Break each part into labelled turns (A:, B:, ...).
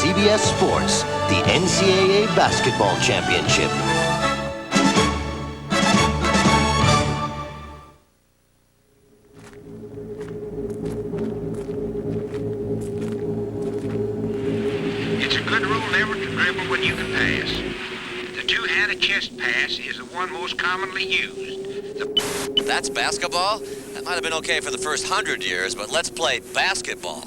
A: CBS Sports, the NCAA Basketball Championship.
B: It's a good rule never to dribble when you can pass. The two-handed chest pass is the one most commonly used.
C: That's basketball? That might have been okay for the first 100 years, but let's play basketball.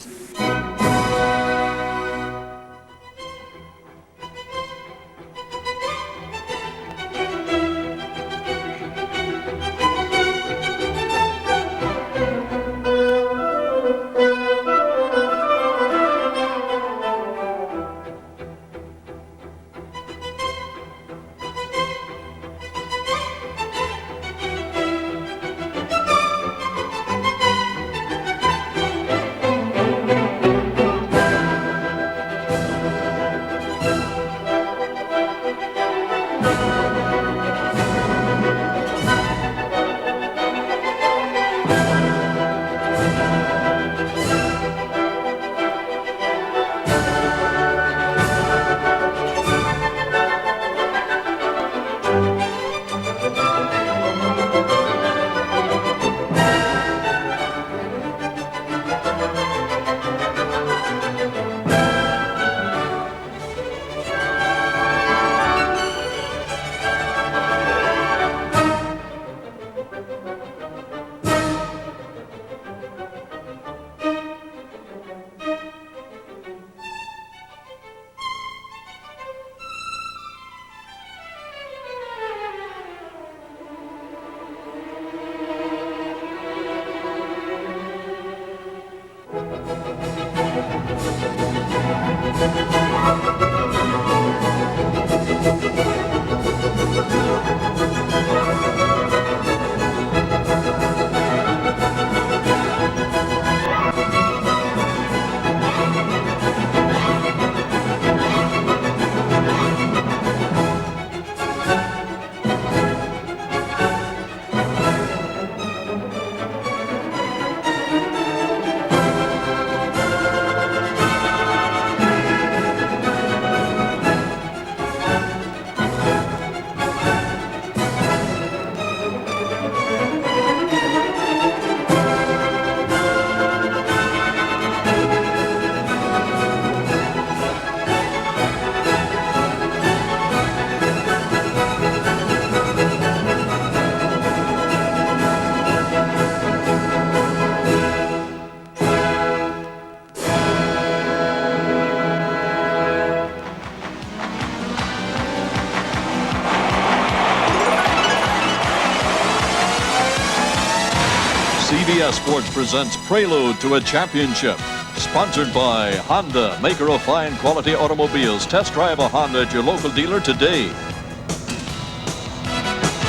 D: CBS Sports presents Prelude to a Championship. Sponsored by Honda, maker of fine quality automobiles. Test drive a Honda at your local dealer today.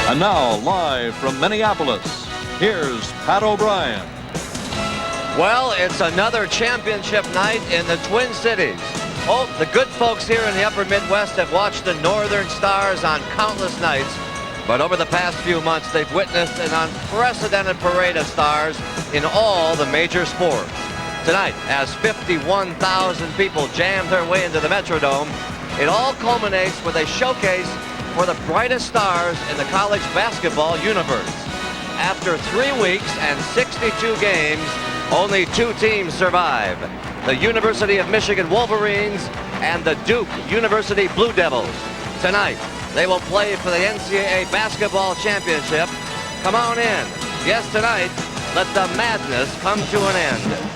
D: And now, live from Minneapolis, here's Pat O'Brien.
C: Well, it's another championship night in the Twin Cities. Oh, the good folks here in the upper Midwest have watched the Northern Stars on countless nights. But over the past few months, they've witnessed an unprecedented parade of stars in all the major sports. Tonight, as 51,000 people jam their way into the Metrodome, it all culminates with a showcase for the brightest stars in the college basketball universe. After 3 weeks and 62 games, only 2 teams survive: the University of Michigan Wolverines and the Duke University Blue Devils. Tonight, they will play for the NCAA Basketball Championship. Come on in. Yes, tonight, let the madness come to an end.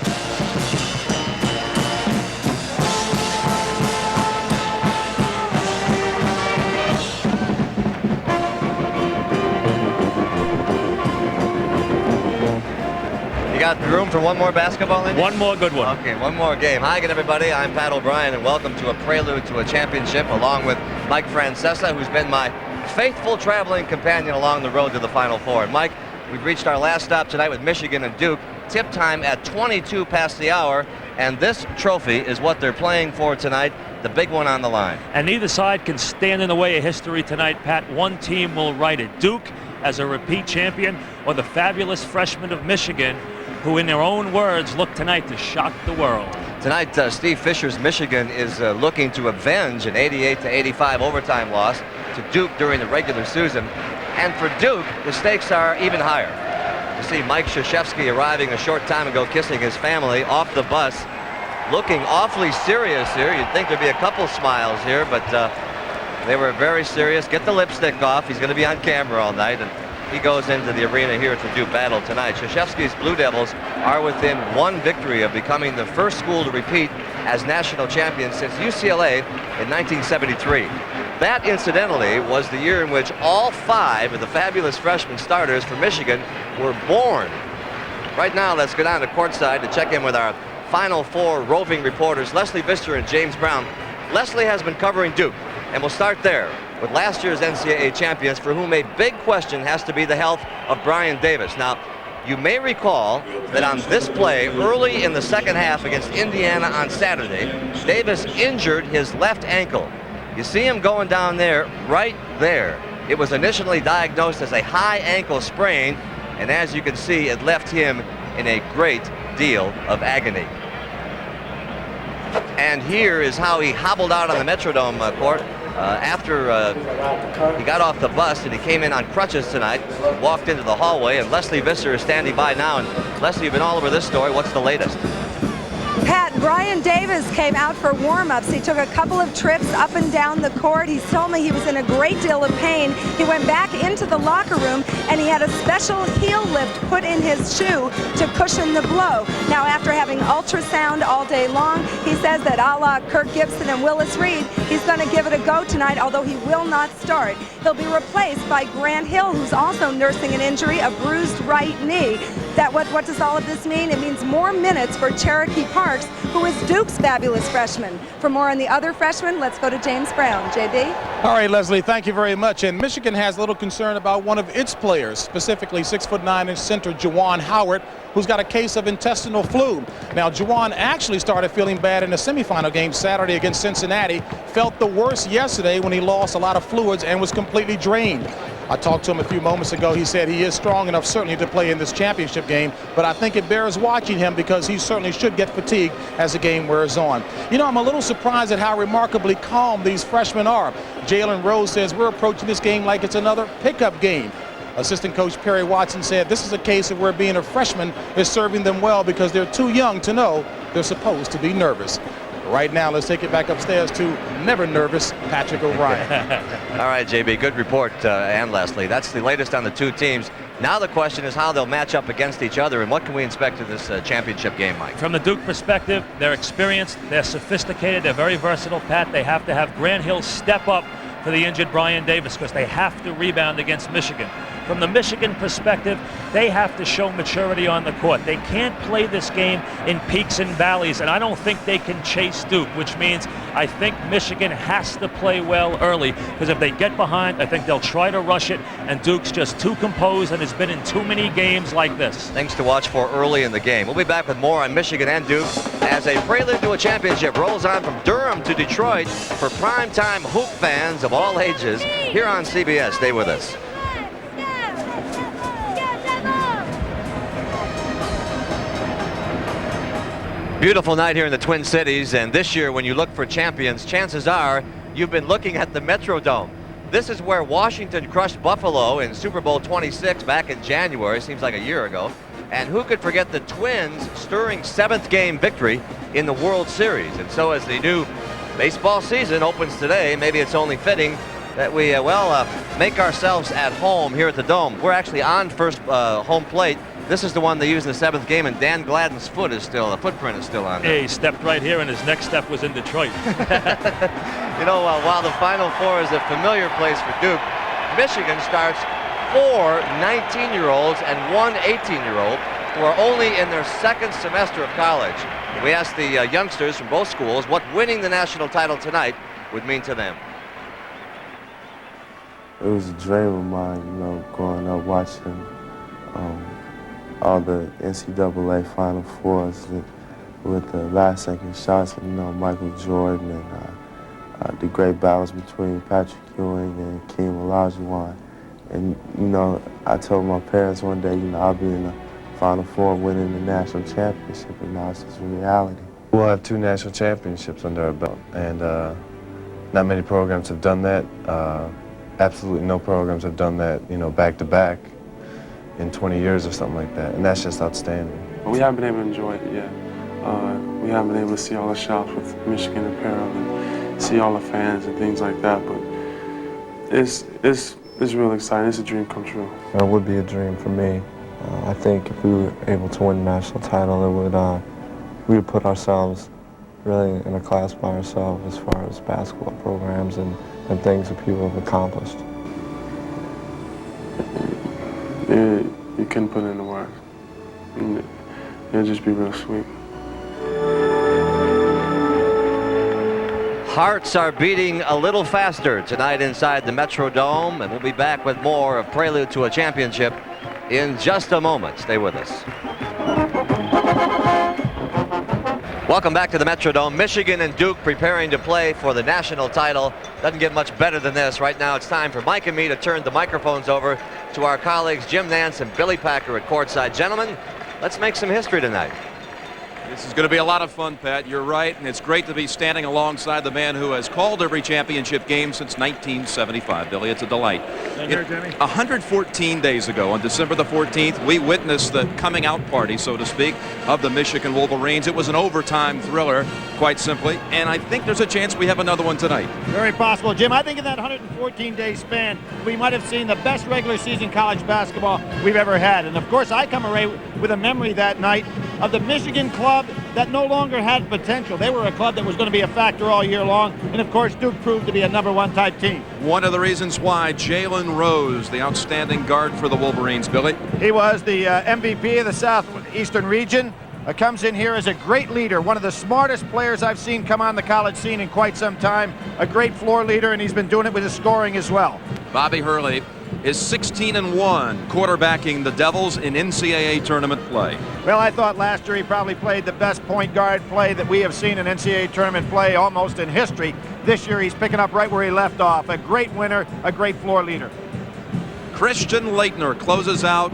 C: Got room for one more basketball inning?
E: One more good one.
C: Okay, one more game. Hi again, everybody. I'm Pat O'Brien, and welcome to a prelude to a championship, along with Mike Francesa, who's been my faithful traveling companion along the road to the Final Four. And Mike, we've reached our last stop tonight with Michigan and Duke. Tip time at 22 past the hour, and this trophy is what they're playing for tonight, the big one on the line.
E: And neither side can stand in the way of history tonight, Pat. One team will write it. Duke as a repeat champion, or the fabulous freshmen of Michigan, who in their own words look tonight to shock the world.
C: Tonight, Steve Fisher's Michigan is looking to avenge an 88-85 overtime loss to Duke during the regular season. And for Duke, the stakes are even higher. You see Mike Krzyzewski arriving a short time ago, kissing his family off the bus, looking awfully serious here. You'd think there'd be a couple smiles here, but they were very serious. Get the lipstick off. He's going to be on camera all night. And he goes into the arena here to do battle tonight. Krzyzewski's Blue Devils are within one victory of becoming the first school to repeat as national champions since UCLA in 1973. That, incidentally, was the year in which all 5 of the fabulous freshman starters for Michigan were born. Right now, let's go down to courtside to check in with our Final Four roving reporters, Leslie Visser and James Brown. Leslie has been covering Duke, and we'll start there with last year's NCAA champions, for whom a big question has to be the health of Brian Davis. Now, you may recall that on this play early in the second half against Indiana on Saturday, Davis injured his left ankle. You see him going down there, right there. It was initially diagnosed as a high ankle sprain, and as you can see, it left him in a great deal of agony. And here is how he hobbled out on the Metrodome court after he got off the bus, and he came in on crutches tonight, walked into the hallway, and Leslie Visser is standing by now. And Leslie, you've been all over this story. What's the latest?
F: Pat, Brian Davis came out for warm-ups. He took a couple of trips up and down the court. He told me he was in a great deal of pain. He went back into the locker room, and he had a special heel lift put in his shoe to cushion the blow. Now, after having ultrasound all day long, he says that a la Kirk Gibson and Willis Reed, he's going to give it a go tonight, although he will not start. He'll be replaced by Grant Hill, who's also nursing an injury, a bruised right knee. What does all of this mean? It means more minutes for Cherokee Parks, who is Duke's fabulous freshman. For more on the other freshmen, let's go to James Brown. JB?
G: All right, Leslie, thank you very much. And Michigan has a little concern about one of its players, specifically 6'9" center Juwan Howard, who's got a case of intestinal flu. Now, Juwan actually started feeling bad in the semifinal game Saturday against Cincinnati, felt the worst yesterday when he lost a lot of fluids and was completely drained. I talked to him a few moments ago. He said he is strong enough certainly to play in this championship game, but I think it bears watching him because he certainly should get fatigued as the game wears on. You know, I'm a little surprised at how remarkably calm these freshmen are. Jalen Rose says we're approaching this game like it's another pickup game. Assistant coach Perry Watson said this is a case of where being a freshman is serving them well because they're too young to know they're supposed to be nervous. Right now, let's take it back upstairs to never nervous Patrick O'Brien.
C: All right, JB, good report, and Leslie. That's the latest on the two teams. Now the question is how they'll match up against each other, and what can we expect in this championship game, Mike?
E: From the Duke perspective, they're experienced, they're sophisticated, they're very versatile, Pat. They have to have Grant Hill step up for the injured Brian Davis because they have to rebound against Michigan. From the Michigan perspective, they have to show maturity on the court. They can't play this game in peaks and valleys, and I don't think they can chase Duke, which means I think Michigan has to play well early, because if they get behind, I think they'll try to rush it, and Duke's just too composed and has been in too many games like this.
C: Things to watch for early in the game. We'll be back with more on Michigan and Duke as a prelude to a championship rolls on from Durham to Detroit for primetime hoop fans of all ages here on CBS. Stay with us. Beautiful night here in the Twin Cities, and this year when you look for champions, chances are you've been looking at the Metrodome. This is where Washington crushed Buffalo in Super Bowl 26 back in January, seems like a year ago. And who could forget the Twins' stirring 7th game victory in the World Series? And so as the new baseball season opens today, maybe it's only fitting that we, make ourselves at home here at the Dome. We're actually on first home plate. This is the one they used in the 7th game, and Dan Gladden's footprint is still on there.
E: He stepped right here, and his next step was in Detroit.
C: You know, while the Final Four is a familiar place for Duke, Michigan starts 4 19-year-olds and 1 18-year-old who are only in their 2nd semester of college. We asked the youngsters from both schools what winning the national title tonight would mean to them.
H: It was a dream of mine, you know, growing up watching all the NCAA Final Fours with the last-second shots, you know, Michael Jordan and the great battles between Patrick Ewing and Hakeem Olajuwon. And, you know, I told my parents one day, you know, I'll be in the Final Four winning the national championship, and now it's just reality. We'll have 2 national championships under our belt, and not many programs have done that. Absolutely no programs have done that, you know, back-to-back in 20 years or something like that, and that's just outstanding.
I: We haven't been able to enjoy it yet. We haven't been able to see all the shops with Michigan apparel and see all the fans and things like that, but it's real exciting. It's a dream come true.
H: It would be a dream for me. I think if we were able to win a national title, it would we would put ourselves really in a class by ourselves as far as basketball programs and things that people have accomplished.
I: You couldn't put it into words. It'd just be real sweet.
C: Hearts are beating a little faster tonight inside the Metrodome, and we'll be back with more of Prelude to a Championship in just a moment. Stay with us. Welcome back to the Metrodome. Michigan and Duke preparing to play for the national title. Doesn't get much better than this. Right now it's time for Mike and me to turn the microphones over to our colleagues Jim Nance and Billy Packer at courtside. Gentlemen, let's make some history tonight.
J: This is going to be a lot of fun, Pat. You're right, and it's great to be standing alongside the man who has called every championship game since 1975. Billy, it's a delight. 114 days ago, on December the 14th, we witnessed the coming out party, so to speak, of the Michigan Wolverines. It was an overtime thriller, quite simply, and I think there's a chance we have another one tonight.
K: Very possible, Jim. I think in that 114-day span, we might have seen the best regular season college basketball we've ever had. And, of course, I come away with a memory that night of the Michigan club that no longer had potential. They were a club that was going to be a factor all year long, and of course Duke proved to be a #1 type team.
J: One of the reasons why Jalen Rose, the outstanding guard for the Wolverines, Billy.
K: He was the MVP of the Southeastern region. Comes in here as a great leader, one of the smartest players I've seen come on the college scene in quite some time. A great floor leader, and he's been doing it with his scoring as well.
J: Bobby Hurley is 16-1 quarterbacking the Devils in NCAA tournament play.
K: Well, I thought last year he probably played the best point guard play that we have seen in NCAA tournament play almost in history. This year he's picking up right where he left off. A great winner, a great floor leader.
J: Christian Laettner closes out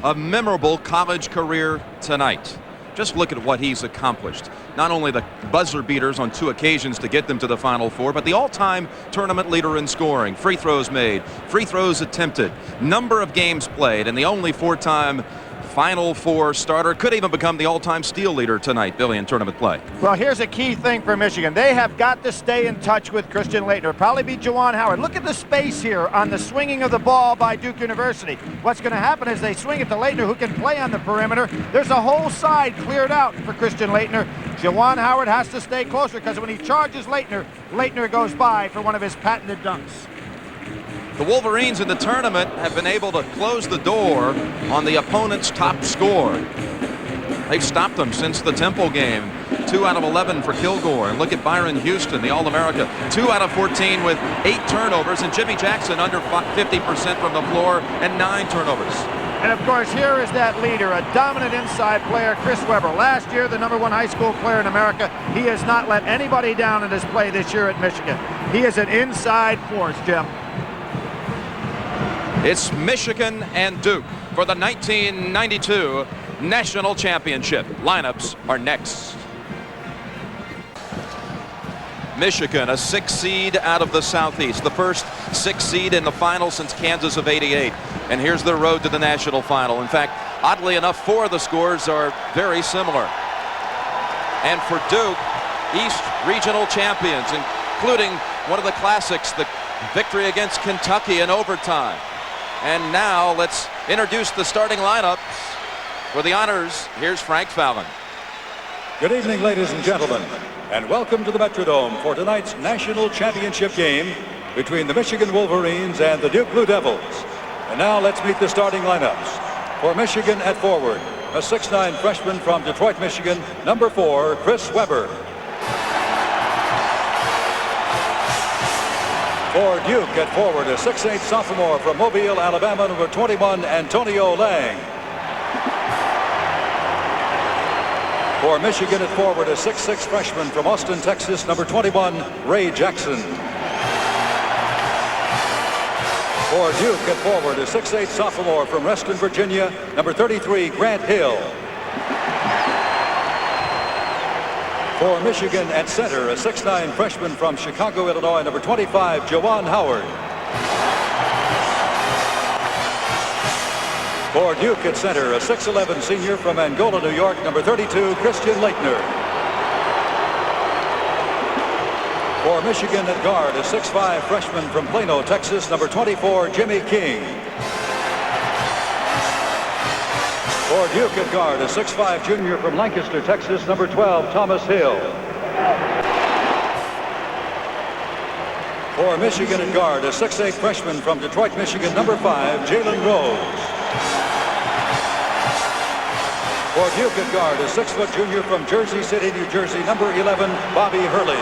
J: a memorable college career tonight. Just look at what he's accomplished. Not only the buzzer beaters on 2 occasions to get them to the Final Four, but the all-time tournament leader in scoring. Free throws made, free throws attempted, number of games played, and the only 4-time Final Four starter. Could even become the all-time steal leader tonight, Billy, in tournament play.
K: Well, here's a key thing for Michigan. They have got to stay in touch with Christian Laettner. Probably be Juwan Howard. Look at the space here on the swinging of the ball by Duke University. What's going to happen is they swing it to Laettner, who can play on the perimeter. There's a whole side cleared out for Christian Laettner. Juwan Howard has to stay closer because when he charges Laettner, Laettner goes by for one of his patented dunks.
J: The Wolverines in the tournament have been able to close the door on the opponent's top score. They've stopped them since the Temple game. 2 out of 11 for Kilgore. And look at Byron Houston, the All-America. 2 out of 14 with 8 turnovers. And Jimmy Jackson under 50% from the floor and 9 turnovers.
K: And, of course, here is that leader, a dominant inside player, Chris Webber. Last year, the #1 high school player in America. He has not let anybody down in his play this year at Michigan. He is an inside force, Jim.
J: It's Michigan and Duke for the 1992 National Championship. Lineups are next. Michigan, a 6 seed out of the Southeast. The first 6 seed in the final since Kansas of '88. And here's the road to the national final. In fact, oddly enough, 4 of the scores are very similar. And for Duke, East Regional champions, including one of the classics, the victory against Kentucky in overtime. And now let's introduce the starting lineups for the honors. Here's Frank Fallon.
D: Good evening, ladies and gentlemen, and welcome to the Metrodome for tonight's national championship game between the Michigan Wolverines and the Duke Blue Devils. And now let's meet the starting lineups. For Michigan at forward, a 6'9" freshman from Detroit, Michigan, number 4, Chris Webber. For Duke at forward, a 6'8" sophomore from Mobile, Alabama, number 21, Antonio Lang. For Michigan at forward, a 6'6" freshman from Austin, Texas, number 21, Ray Jackson. For Duke at forward, a 6'8" sophomore from Reston, Virginia, number 33, Grant Hill. For Michigan at center, a 6'9" freshman from Chicago, Illinois, number 25, Juwan Howard. For Duke at center, a 6'11" senior from Angola, New York, number 32, Christian Laettner. For Michigan at guard, a 6'5" freshman from Plano, Texas, number 24, Jimmy King. For Duke at guard, a 6'5" junior from Lancaster, Texas, number 12, Thomas Hill. For Michigan at guard, a 6'8" freshman from Detroit, Michigan, number 5, Jalen Rose. For Duke at guard, a 6' junior from Jersey City, New Jersey, number 11, Bobby Hurley.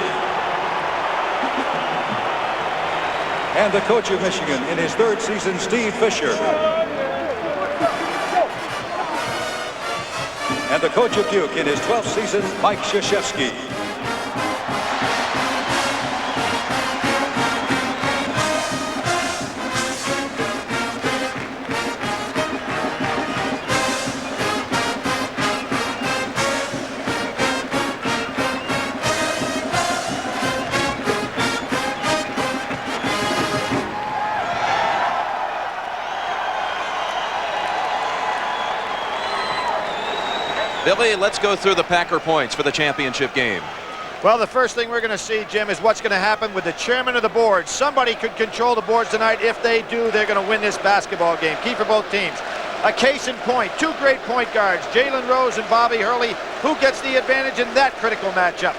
D: And the coach of Michigan in his 3rd season, Steve Fisher. And the coach of Duke in his 12th season, Mike Krzyzewski.
J: Billy, let's go through the Packer points for the championship game.
K: Well, the first thing we're going to see, Jim, is what's going to happen with the chairman of the board. Somebody could control the boards tonight. If they do, they're going to win this basketball game. Key for both teams. A case in point, 2 great point guards, Jalen Rose and Bobby Hurley. Who gets the advantage in that critical matchup?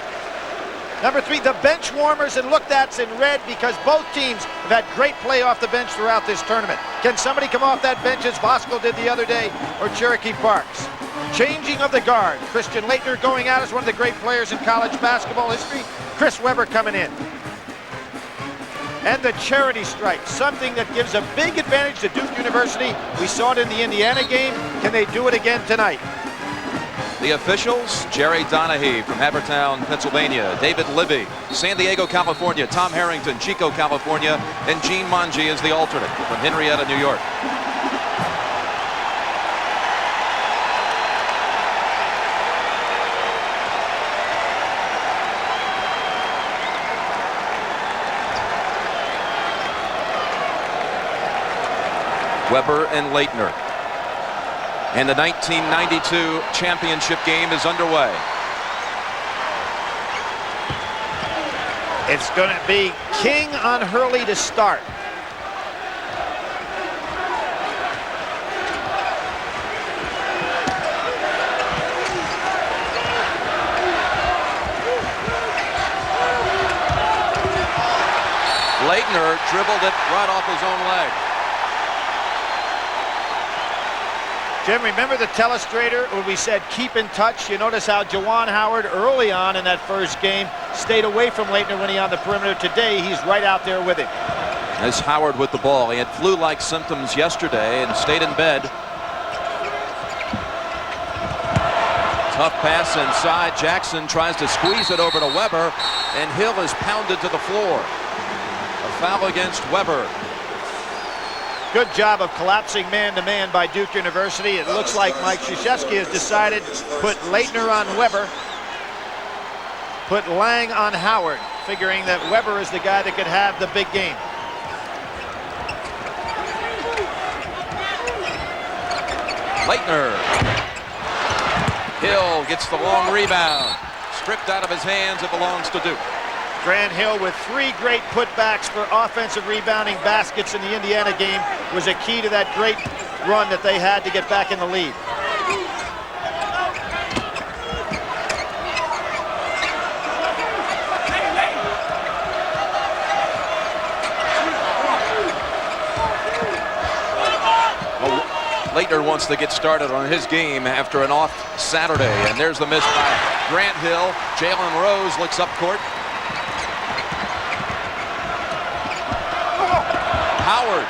K: Number 3, the bench warmers, and look, that's in red because both teams have had great play off the bench throughout this tournament. Can somebody come off that bench as Vosco did the other day, or Cherokee Parks? Changing of the guard. Christian Laettner going out as one of the great players in college basketball history. Chris Webber coming in. And the charity stripe, something that gives a big advantage to Duke University. We saw it in the Indiana game. Can they do it again tonight?
J: The officials, Jerry Donahue from Havertown, Pennsylvania, David Libby, San Diego, California, Tom Harrington, Chico, California, and Gene Monge is the alternate from Henrietta, New York. Webber and Laettner. And the 1992 championship game is underway.
K: It's going to be King on Hurley to start.
J: Laettner dribbled it right off his own leg.
K: Jim, remember the telestrator when we said keep in touch? You notice how Juwan Howard early on in that first game stayed away from Laettner when he on the perimeter. Today, he's right out there with him.
J: As Howard with the ball. He had flu-like symptoms yesterday and stayed in bed. Tough pass inside. Jackson tries to squeeze it over to Webber, and Hill is pounded to the floor. A foul against Webber.
K: Good job of collapsing man-to-man by Duke University. It looks like Mike Krzyzewski has decided to put Laettner on Webber, put Lang on Howard, figuring that Webber is the guy that could have the big game.
J: Laettner. Hill gets the long rebound. Stripped out of his hands. It belongs to Duke.
K: Grant Hill with 3 great putbacks for offensive rebounding baskets in the Indiana game was a key to that great run that they had to get back in the lead.
J: Laettner wants to get started on his game after an off Saturday, and there's the miss by Grant Hill. Jalen Rose looks up court. Howard,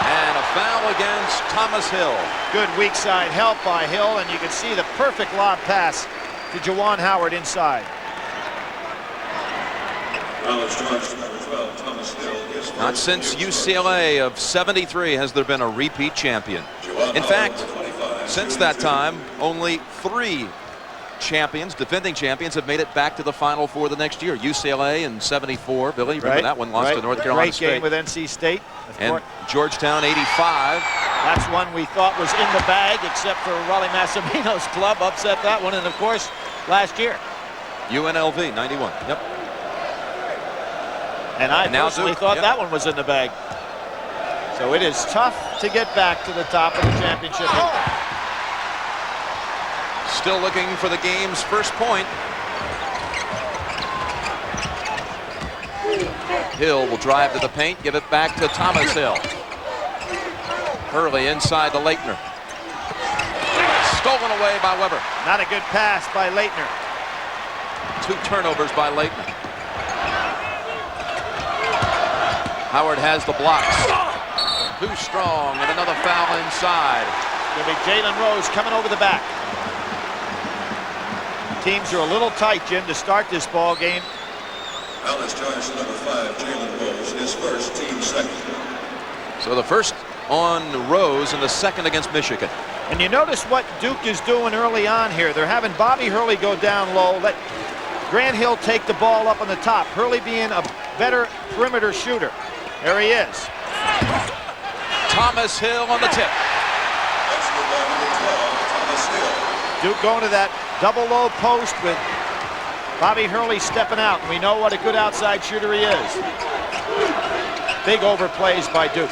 J: and a foul against Thomas Hill.
K: Good weak side help by Hill, and you can see the perfect lob pass to Juwan Howard inside.
J: Not since UCLA of '73 has there been a repeat champion. In fact, since that time, only 3 champions, defending champions, have made it back to the Final Four the next year. UCLA in '74. Billy, you remember that one? Lost to North Carolina State.
K: Great game with NC State.
J: And Georgetown '85.
K: That's one we thought was in the bag, except for Raleigh Massimino's club upset that one. And of course, last year.
J: UNLV '91. Yep.
K: And I personally thought that one was in the bag. So it is tough to get back to the top of the championship.
J: Still looking for the game's first point. Hill will drive to the paint, give it back to Thomas Hill. Hurley inside to Leitner. Stolen away by Weber.
K: Not a good pass by Leitner.
J: 2 turnovers by Leitner. Howard has the blocks. Too strong, and another foul inside.
K: It's going to be Jalen Rose coming over the back. Teams are a little tight, Jim, to start this ball game.
L: Alice charge number 5, Jalen Rose, his first, team second.
J: So the first on Rose and the second against Michigan.
K: And you notice what Duke is doing early on here. They're having Bobby Hurley go down low, let Grant Hill take the ball up on the top. Hurley being a better perimeter shooter. There he is.
J: Thomas Hill on the tip.
K: Duke going to that double low post with Bobby Hurley stepping out. We know what a good outside shooter he is. Big overplays by Duke.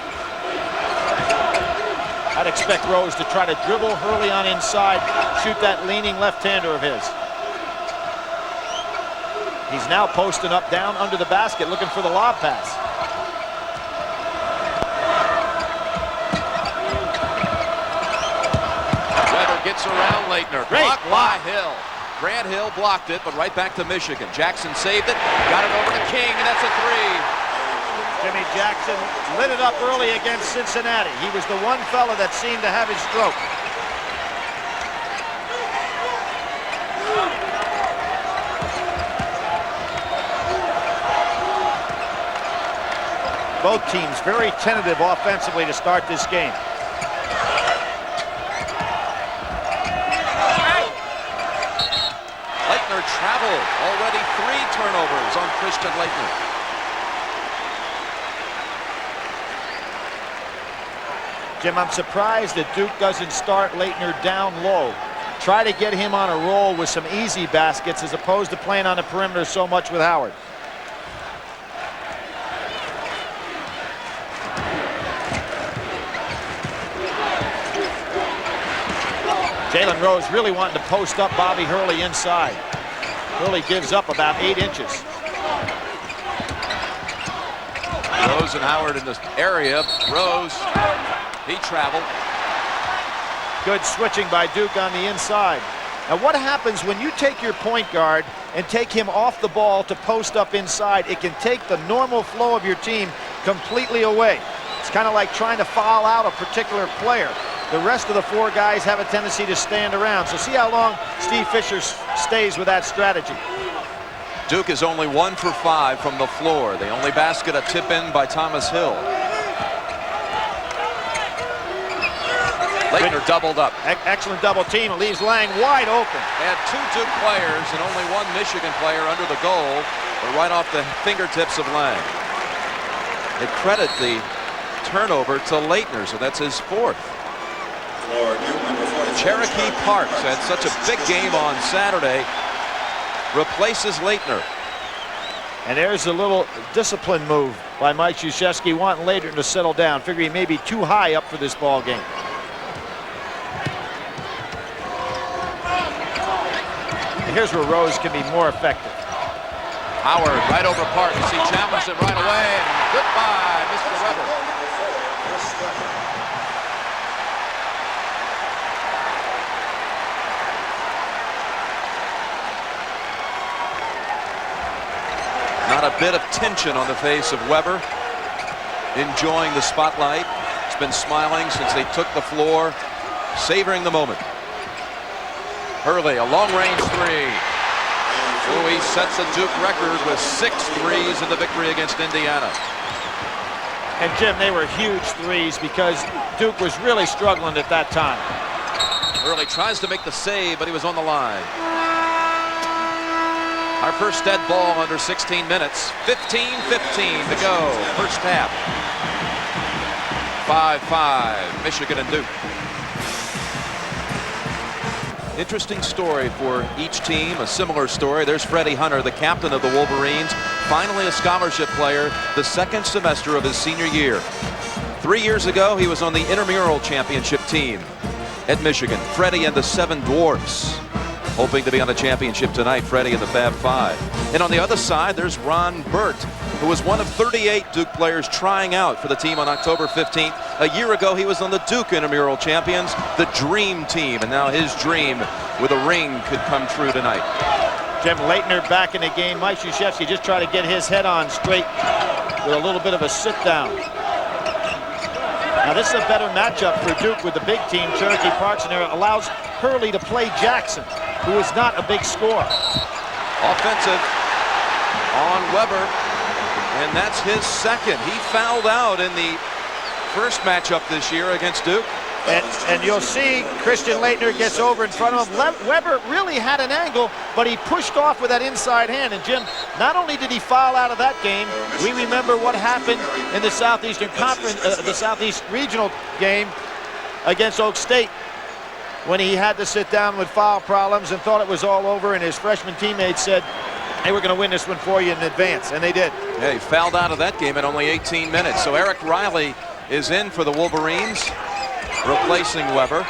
K: I'd expect Rose to try to dribble Hurley on inside, shoot that leaning left-hander of his. He's now posting up down under the basket looking for the lob pass.
J: Gets around Leitner. Blocked by Hill. Grant Hill blocked it, but right back to Michigan. Jackson saved it. Got it over to King, and that's a 3.
K: Jimmy Jackson lit it up early against Cincinnati. He was the one fella that seemed to have his stroke. Both teams very tentative offensively to start this game.
J: Traveled. Already 3 turnovers on Christian Leitner.
K: Jim, I'm surprised that Duke doesn't start Leitner down low. Try to get him on a roll with some easy baskets as opposed to playing on the perimeter so much with Howard. Jalen Rose really wanting to post up Bobby Hurley inside. Hurley gives up about 8 inches.
J: Rose and Howard in this area. Rose, he traveled.
K: Good switching by Duke on the inside. Now what happens when you take your point guard and take him off the ball to post up inside? It can take the normal flow of your team completely away. It's kind of like trying to foul out a particular player. The rest of the 4 guys have a tendency to stand around. So see how long Steve Fisher stays with that strategy.
J: Duke is only 1 for 5 from the floor. The only basket a tip in by Thomas Hill. Leitner doubled up.
K: Excellent double team. It leaves Lang wide open.
J: They had 2 Duke players and only 1 Michigan player under the goal, but right off the fingertips of Lang. They credit the turnover to Leitner, so that's his 4th. Cherokee Parks had such a big game on Saturday. Replaces Leitner.
K: And there's a little discipline move by Mike Krzyzewski, wanting Leitner to settle down. Figure he may be too high up for this ball game. And here's where Rose can be more effective.
J: Howard right over Parks. He challenged it right away. And goodbye, Mr. Weber. Not a bit of tension on the face of Weber. Enjoying the spotlight. He's been smiling since they took the floor. Savoring the moment. Hurley, a long-range 3. Oh, he sets a Duke record with 6 threes in the victory against Indiana.
K: And Jim, they were huge threes because Duke was really struggling at that time.
J: Hurley tries to make the save, but he was on the line. Our first dead ball under 16 minutes. 15-15 to go. First half. 5-5, Michigan and Duke. Interesting story for each team, a similar story. There's Freddie Hunter, the captain of the Wolverines, finally a scholarship player the second semester of his senior year. 3 years ago, he was on the intramural championship team at Michigan. Freddie and the Seven Dwarfs, hoping to be on the championship tonight. Freddie and the Fab Five. And on the other side, there's Ron Burt, who was one of 38 Duke players trying out for the team on October 15th. A year ago, he was on the Duke intramural champions, the Dream Team, and now his dream with a ring could come true tonight.
K: Jim Leitner back in the game. Mike Krzyzewski just trying to get his head on straight with a little bit of a sit down. Now this is a better matchup for Duke with the big team, Cherokee Parks, and it allows Hurley to play Jackson, who is not a big scorer.
J: Offensive on Weber, and that's his second. He fouled out in the first matchup this year against Duke.
K: And you'll see Christian Leitner gets over in front of him. Weber really had an angle, but he pushed off with that inside hand. And Jim, not only did he foul out of that game, we remember what happened in the Southeastern Conference, the Southeast Regional game against Oak State, when he had to sit down with foul problems and thought it was all over, and his freshman teammates said, hey, we're going to win this one for you in advance, and they did.
J: Yeah, he fouled out of that game at only 18 minutes. So Eric Riley is in for the Wolverines, replacing Weber.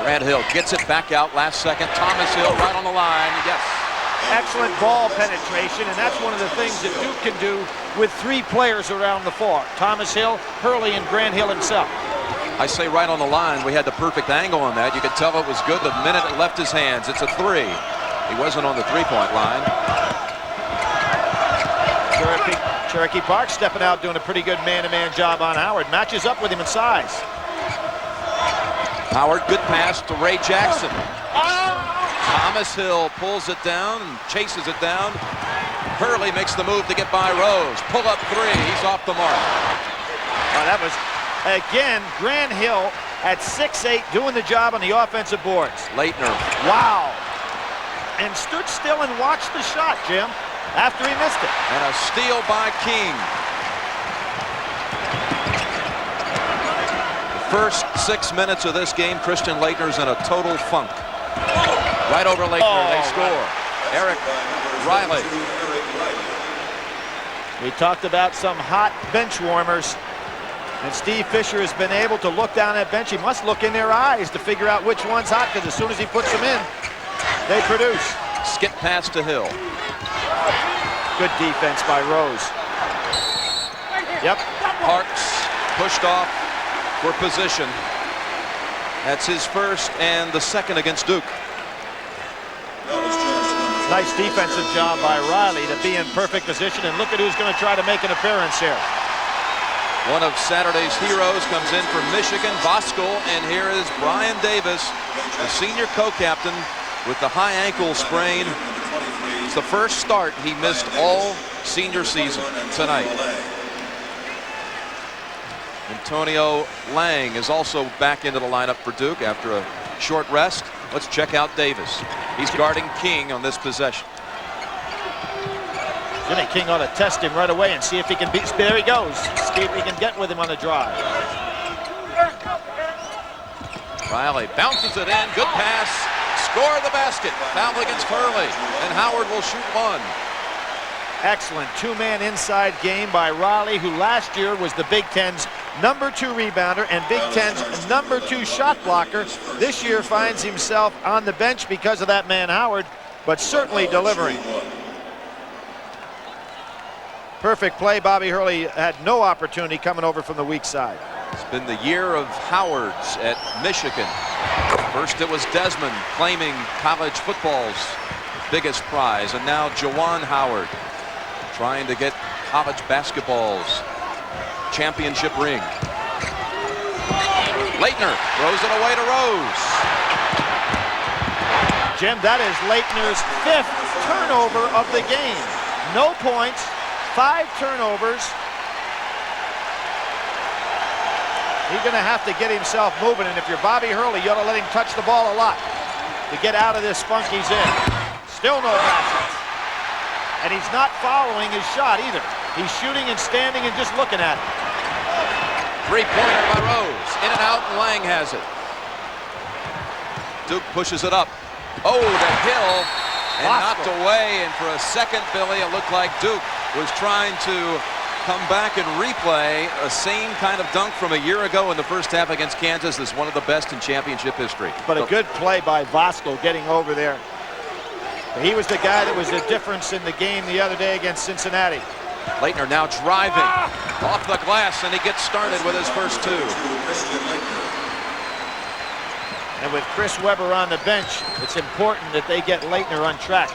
J: Grant Hill gets it back out last second. Thomas Hill right on the line. Yes.
K: Excellent ball penetration, and that's one of the things that Duke can do with three players around the floor. Thomas Hill, Hurley, and Grant Hill himself.
J: I say right on the line. We had the perfect angle on that. You could tell it was good the minute it left his hands. It's a three. He wasn't on the three-point line.
K: Cherokee Park stepping out, doing a pretty good man-to-man job on Howard. Matches up with him in size.
J: Howard, good pass to Ray Jackson. Thomas Hill pulls it down and chases it down. Hurley makes the move to get by Rose. Pull up three. He's off the mark.
K: Oh, that was, again, Grant Hill at 6'8", doing the job on the offensive boards.
J: Leitner.
K: Wow. And stood still and watched the shot, Jim, after he missed it.
J: And a steal by King. The first 6 minutes of this game, Christian Leitner's in a total funk. Right over Leitner, they score. Eric Riley.
K: We talked about some hot bench warmers, and Steve Fisher has been able to look down that bench. He must look in their eyes to figure out which one's hot, because as soon as he puts them in, they produce.
J: Skip pass to Hill.
K: Good defense by Rose. Yep.
J: Parks pushed off for position. That's his first and the second against Duke.
K: Nice defensive job by Riley to be in perfect position, and look at who's going to try to make an appearance here.
J: One of Saturday's heroes comes in for Michigan, Voskuhl, and here is Brian Davis, the senior co-captain, with the high ankle sprain. It's the first start he missed all senior season tonight. Antonio Lang is also back into the lineup for Duke after a short rest. Let's check out Davis. He's guarding King on this possession.
K: Jimmy King ought to test him right away and see if he can beat. There he goes. See if he can get with him on the drive.
J: Riley bounces it in. Good pass. Score the basket. Foul against Hurley. And Howard will shoot one.
K: Excellent two-man inside game by Riley, who last year was the Big Ten's #2 rebounder and Big Ten's #2 shot blocker. This year finds himself on the bench because of that man Howard, but certainly delivering. Perfect play. Bobby Hurley had no opportunity coming over from the weak side.
J: It's been the year of Howards at Michigan. First it was Desmond claiming college football's biggest prize, and now Juwan Howard trying to get college basketball's championship ring. Leitner throws it away to Rose.
K: Jim, that is Leitner's 5th turnover of the game. No points, 5 turnovers. He's going to have to get himself moving, and if you're Bobby Hurley, you ought to let him touch the ball a lot to get out of this funk he's in. Still no baskets. And he's not following his shot either. He's shooting and standing and just looking at it.
J: Three-pointer by Rose. In and out, and Lang has it. Duke pushes it up. Oh, to Hill, and knocked away. And for a second, Billy, it looked like Duke was trying to come back and replay a same kind of dunk from a year ago in the first half against Kansas. Is one of the best in championship history.
K: But a good play by Vosco getting over there. He was the guy that was the difference in the game the other day against Cincinnati.
J: Leitner now driving off the glass, and he gets started with his first two.
K: And with Chris Webber on the bench, it's important that they get Leitner on track.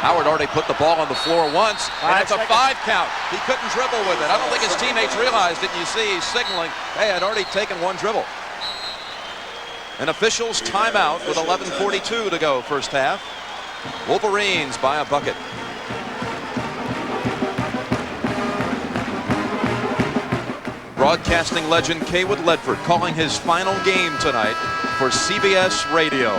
J: Howard already put the ball on the floor once, and it's a 5 count. He couldn't dribble with it. I don't think his teammates realized it. You see he's signaling, hey, I'd already taken one dribble. An official's timeout with 11:42 to go first half. Wolverines by a bucket. Broadcasting legend Kaywood Ledford calling his final game tonight for CBS Radio.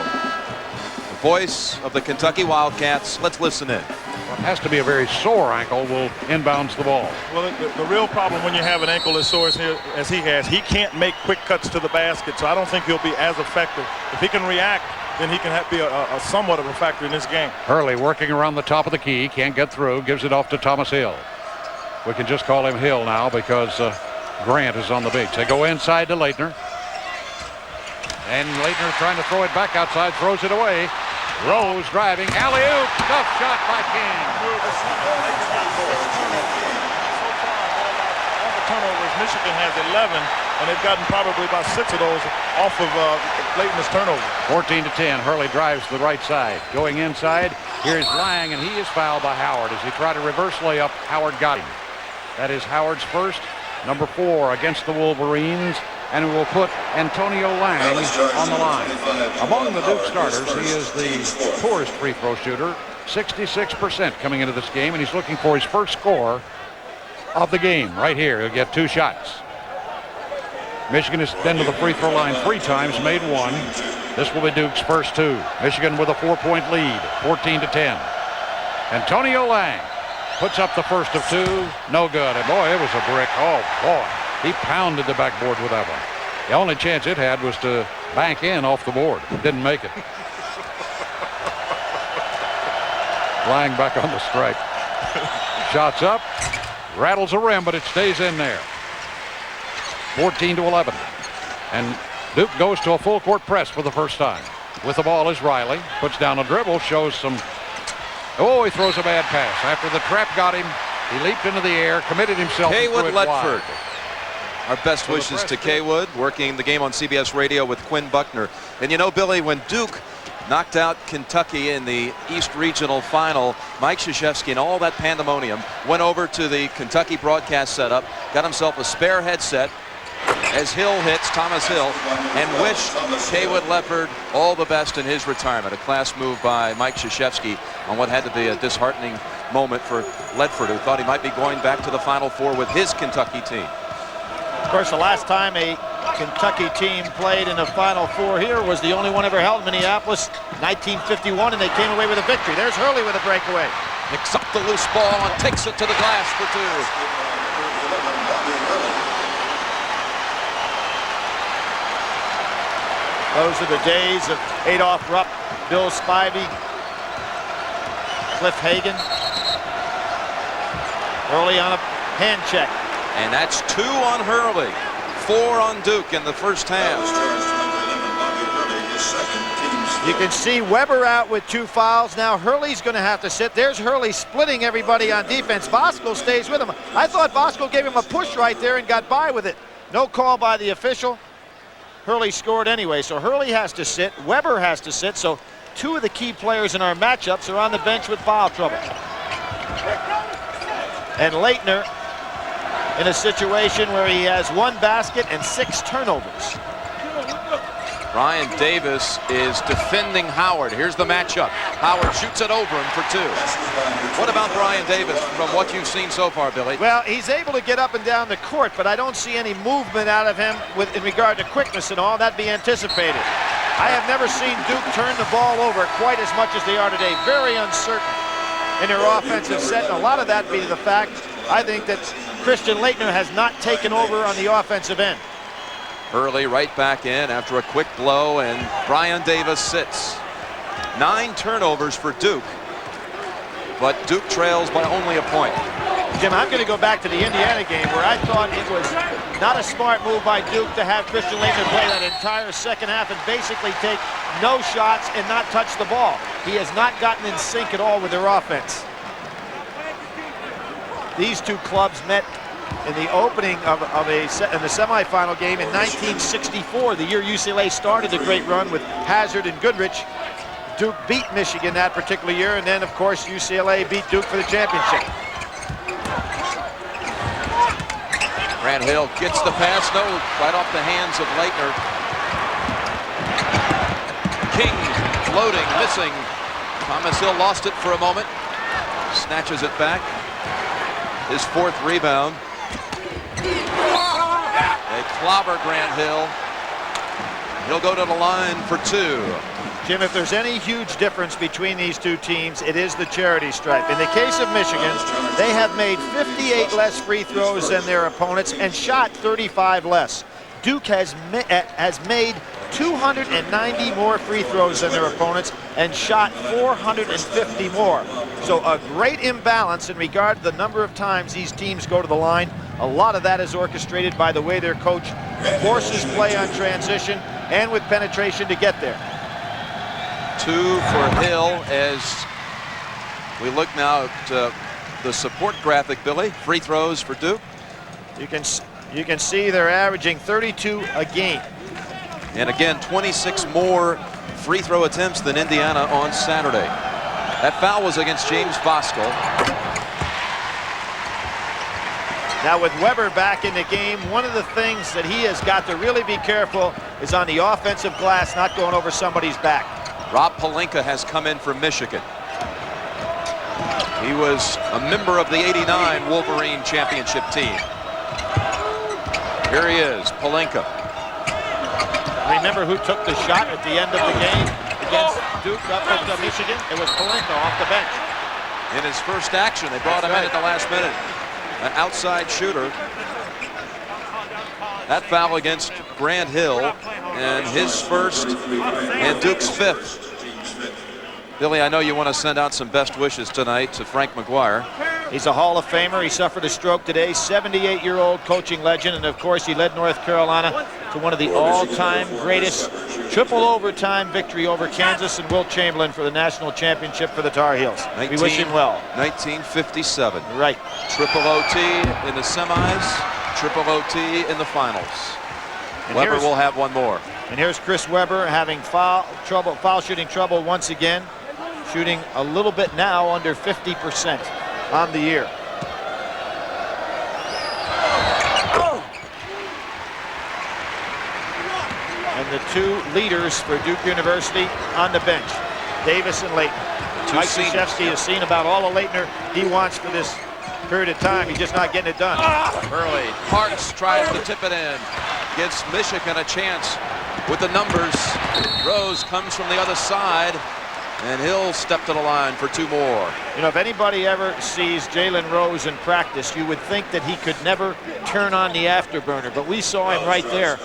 J: The voice of the Kentucky Wildcats. Let's listen in.
M: What has to be a very sore ankle will inbounds the ball.
N: Well, the real problem when you have an ankle as sore as he has, he can't make quick cuts to the basket, so I don't think he'll be as effective. If he can react, then he can be a somewhat of a factor in this game.
M: Hurley working around the top of the key, can't get through, gives it off to Thomas Hill. We can just call him Hill now because Grant is on the bench. They go inside to Leitner. And Leitner trying to throw it back outside, throws it away. Rose driving, alley-oop, tough shot by King.
N: All the turnovers, Michigan has 11, and they've gotten probably about 6 of those off of Leitner's turnover.
M: 14-10, Hurley drives to the right side. Going inside, here's Lang, and he is fouled by Howard. As he tried to reverse layup, Howard got him. That is Howard's first, number 4 against the Wolverines. And we will put Antonio Lang on the line. Among the Duke starters, he is the poorest free throw shooter, 66% coming into this game, and he's looking for his first score of the game right here. He'll get 2 shots. Michigan has been to the free throw line 3 times, made 1. This will be Duke's first 2. Michigan with a 4-point lead, 14-10. Antonio Lang puts up the first of 2, no good. And boy, it was a brick. Oh boy. He pounded the backboard with that one. The only chance it had was to bank in off the board. Didn't make it. Lang back on the strike. Shots up. Rattles a rim, but it stays in there. 14-11. And Duke goes to a full court press for the first time. With the ball is Riley. Puts down a dribble, shows some... Oh, he throws a bad pass. After the trap got him, he leaped into the air, committed himself.
J: Kaywood Ledford. Our best wishes to Kaywood, working the game on CBS Radio with Quinn Buckner. And you know, Billy, when Duke knocked out Kentucky in the East Regional Final, Mike Krzyzewski and all that pandemonium went over to the Kentucky broadcast setup, got himself a spare headset as Hill hits, Thomas Hill, and wished Kaywood Ledford all the best in his retirement. A class move by Mike Krzyzewski on what had to be a disheartening moment for Ledford, who thought he might be going back to the Final Four with his Kentucky team.
K: Of course, the last time a Kentucky team played in the Final Four here was the only one ever held in Minneapolis, 1951, and they came away with a victory. There's Hurley with a breakaway.
J: Picks up the loose ball and takes it to the glass for 2.
K: Those are the days of Adolph Rupp, Bill Spivey, Cliff Hagan. Hurley on a hand check.
J: And that's 2 on Hurley, 4 on Duke in the first half.
K: You can see Webber out with 2 fouls. Now Hurley's going to have to sit. There's Hurley splitting everybody on defense. Vosco stays with him. I thought Vosco gave him a push right there and got by with it. No call by the official. Hurley scored anyway, so Hurley has to sit. Webber has to sit, so 2 of the key players in our matchups are on the bench with foul trouble. And Leitner in a situation where he has 1 basket and 6 turnovers.
J: Brian Davis is defending Howard. Here's the matchup. Howard shoots it over him for 2. What about Brian Davis from what you've seen so far, Billy?
K: Well, he's able to get up and down the court, but I don't see any movement out of him in regard to quickness and all. That'd be anticipated. I have never seen Duke turn the ball over quite as much as they are today. Very uncertain in their offensive set, and a lot of that being the fact, I think, that Christian Laettner has not taken over on the offensive end.
J: Hurley right back in after a quick blow, and Brian Davis sits. 9 turnovers for Duke, but Duke trails by only a point.
K: Jim, I'm going to go back to the Indiana game where I thought it was not a smart move by Duke to have Christian Laettner play that entire second half and basically take no shots and not touch the ball. He has not gotten in sync at all with their offense. These two clubs met in the opening in the semifinal game in 1964, the year UCLA started a great run with Hazard and Goodrich. Duke beat Michigan that particular year, and then, of course, UCLA beat Duke for the championship.
J: Grant Hill gets the pass, no, right off the hands of Laettner. King floating, missing. Thomas Hill lost it for a moment, snatches it back. His 4th rebound. They clobber Grant Hill. He'll go to the line for 2.
K: Jim, if there's any huge difference between these two teams, it is the charity stripe. In the case of Michigan, they have made 58 less free throws than their opponents and shot 35 less. Duke has made 290 more free throws than their opponents and shot 450 more. So a great imbalance in regard to the number of times these teams go to the line. A lot of that is orchestrated by the way their coach forces play on transition and with penetration to get there.
J: 2 for Hill as we look now at the support graphic, Billy. Free throws for Duke.
K: You can see they're averaging 32 a game.
J: And again, 26 more free throw attempts than Indiana on Saturday. That foul was against James Bosco.
K: Now with Weber back in the game, one of the things that he has got to really be careful is on the offensive glass, not going over somebody's back.
J: Rob Pelinka has come in for Michigan. He was a member of the '89 Wolverine championship team. Here he is, Pelinka.
K: Remember who took the shot at the end of the game against Duke up at Michigan? It was Pelinka off the bench.
J: In his first action, they brought him in at the last minute. An outside shooter. That foul against Grant Hill, and his first and Duke's 5th. Billy, I know you want to send out some best wishes tonight to Frank McGuire.
K: He's a Hall of Famer. He suffered a stroke today. 78-year-old coaching legend, and of course he led North Carolina to one of the all-time greatest triple overtime victory over Kansas and Wilt Chamberlain for the national championship for the Tar Heels. We wish him well.
J: 1957.
K: Right.
J: Triple OT in the semis, triple OT in the finals. And Weber will have one more.
K: And here's Chris Weber having foul shooting trouble once again. Shooting a little bit now under 50% on the year. And the 2 leaders for Duke University on the bench, Davis and Laettner. Mike Krzyzewski has seen about all of Laettner he wants for this period of time. He's just not getting it done.
J: Hurley, Parks tries to tip it in. Gives Michigan a chance with the numbers. Rose comes from the other side, and he'll step to the line for 2 more.
K: You know, if anybody ever sees Jalen Rose in practice, you would think that he could never turn on the afterburner, but we saw him right there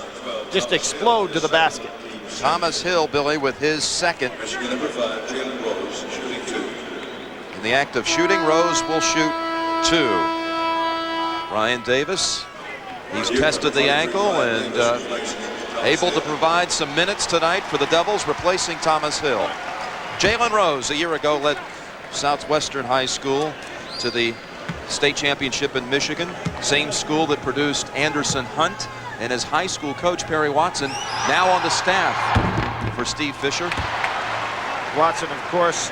K: just explode to the basket.
J: Thomas Hill, Billy, with his 2nd.
L: Michigan number 5, Jalen Rose, shooting 2.
J: In the act of shooting, Rose will shoot 2. Brian Davis, he's tested the ankle and able to provide some minutes tonight for the Devils, replacing Thomas Hill. Jalen Rose, a year ago, led Southwestern High School to the state championship in Michigan, same school that produced Anderson Hunt and his high school coach, Perry Watson, now on the staff for Steve Fisher.
K: Watson, of course,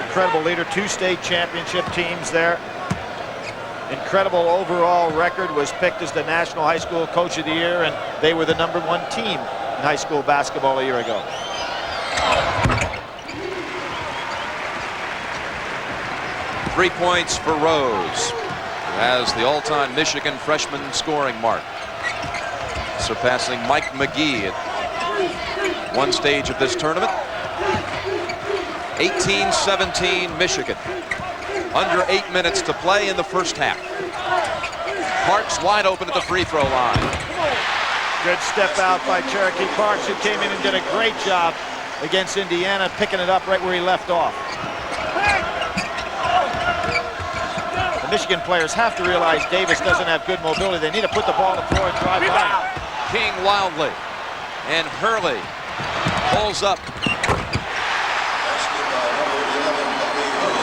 K: incredible leader, 2 state championship teams there. Incredible overall record, was picked as the National High School Coach of the Year, and they were the #1 team in high school basketball a year ago.
J: Three points for Rose, who has the all-time Michigan freshman scoring mark, surpassing Mike McGee at one stage of this tournament. 18-17 Michigan. Under 8 minutes to play in the first half. Parks wide open at the free throw line.
K: Good step out by Cherokee Parks, who came in and did a great job against Indiana, picking it up right where he left off. The Michigan players have to realize Davis doesn't have good mobility. They need to put the ball on the floor and drive by him.
J: King wildly, and Hurley pulls up.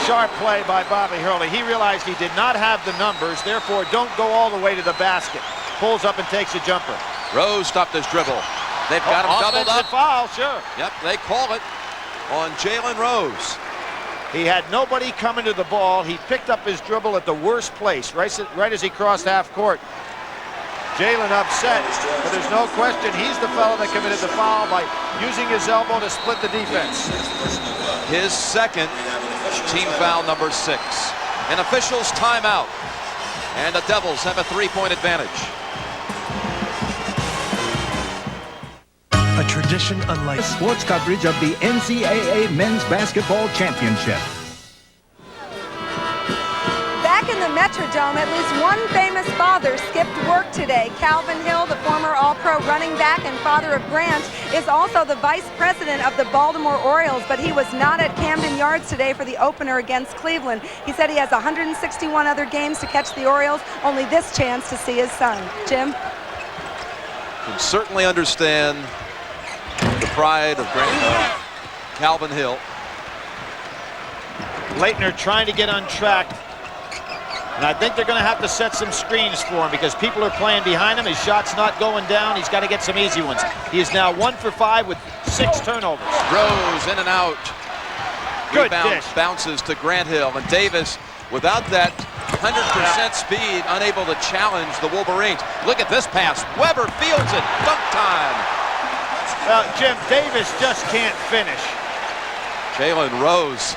K: Sharp play by Bobby Hurley. He realized he did not have the numbers, therefore don't go all the way to the basket. Pulls up and takes a jumper.
J: Rose stopped his dribble. They've got him doubled up.
K: Foul, sure.
J: Yep, they call it on Jalen Rose.
K: He had nobody coming to the ball. He picked up his dribble at the worst place, right as he crossed half court. Jalen upset, but there's no question he's the fellow that committed the foul by using his elbow to split the defense.
J: His second, team foul number 6. An official's timeout, and the Devils have a 3-point advantage.
O: A tradition unlike sports coverage of the NCAA Men's Basketball Championship.
F: Back in the Metrodome, at least one famous father skipped work today. Calvin Hill, the former All-Pro running back and father of Grant, is also the vice president of the Baltimore Orioles, but he was not at Camden Yards today for the opener against Cleveland. He said he has 161 other games to catch the Orioles, only this chance to see his son. Jim?
J: Can certainly understand the pride of Calvin Hill.
K: Leitner trying to get on track. And I think they're going to have to set some screens for him because people are playing behind him. His shot's not going down. He's got to get some easy ones. He is now 1 for 5 with 6 turnovers.
J: Rose in and out.
K: Good
J: Rebound
K: dish.
J: bounces to Grant Hill. And Davis, without that 100% speed, unable to challenge the Wolverines. Look at this pass. Weber fields it. Dunk time.
K: Well, Jim, Davis just can't finish.
J: Jalen Rose.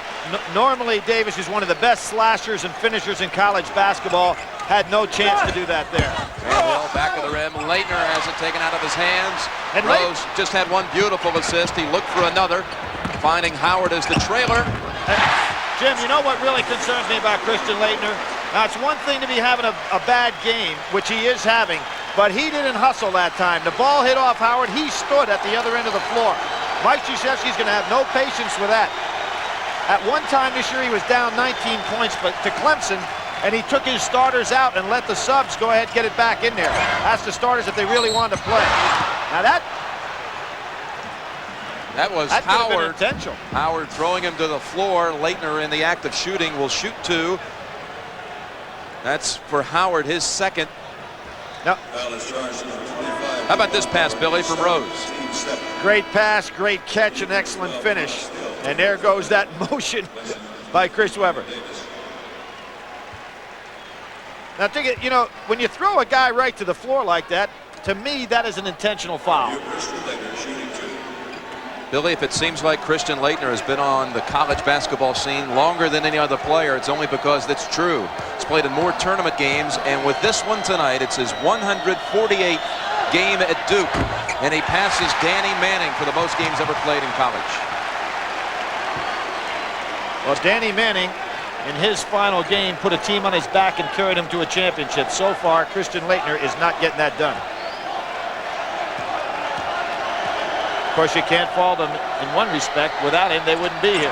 K: Normally, Davis is one of the best slashers and finishers in college basketball. Had no chance to do that there.
J: Hill back of the rim. Leitner has it taken out of his hands.
K: And
J: Rose just had one beautiful assist. He looked for another, finding Howard as the trailer.
K: Jim, you know what really concerns me about Christian Leitner? Now, it's one thing to be having a bad game, which he is having, but he didn't hustle that time. The ball hit off Howard. He stood at the other end of the floor. Mike Krzyzewski's going to have no patience with that. At one time this year, he was down 19 points to Clemson, and he took his starters out and let the subs go ahead and get it back in there. Asked the starters if they really wanted to play. Now that
J: was Howard. Howard throwing him to the floor. Leitner in the act of shooting will shoot 2. That's for Howard, his second.
K: Yep.
J: How about this pass, Billy, from Rose?
K: Great pass, great catch, and excellent finish. And there goes that motion by Chris Webber. Now, think it, you know, when you throw a guy right to the floor like that, to me, that is an intentional foul.
J: Billy, if it seems like Christian Leitner has been on the college basketball scene longer than any other player, it's only because that's true. He's played in more tournament games, and with this one tonight, it's his 148th game at Duke, and he passes Danny Manning for the most games ever played in college.
K: Well, Danny Manning, in his final game, put a team on his back and carried him to a championship. So far, Christian Leitner is not getting that done. Of course, you can't fault him in one respect. Without him, they wouldn't be here.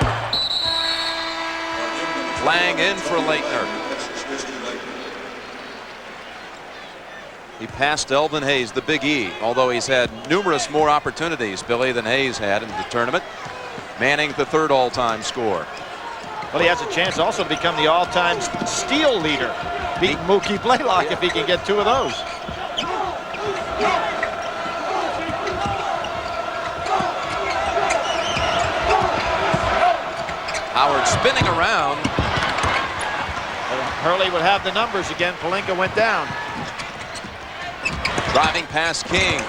J: Lang in for Leitner. He passed Elvin Hayes, the Big E, although he's had numerous more opportunities, Billy, than Hayes had in the tournament. Manning, the 3rd all-time scorer.
K: Well, he has a chance also to become the all-time steal leader. Beat Mookie Blaylock if he can get 2 of those.
J: Howard spinning around.
K: Hurley would have the numbers again. Pelinka went down.
J: Driving past King.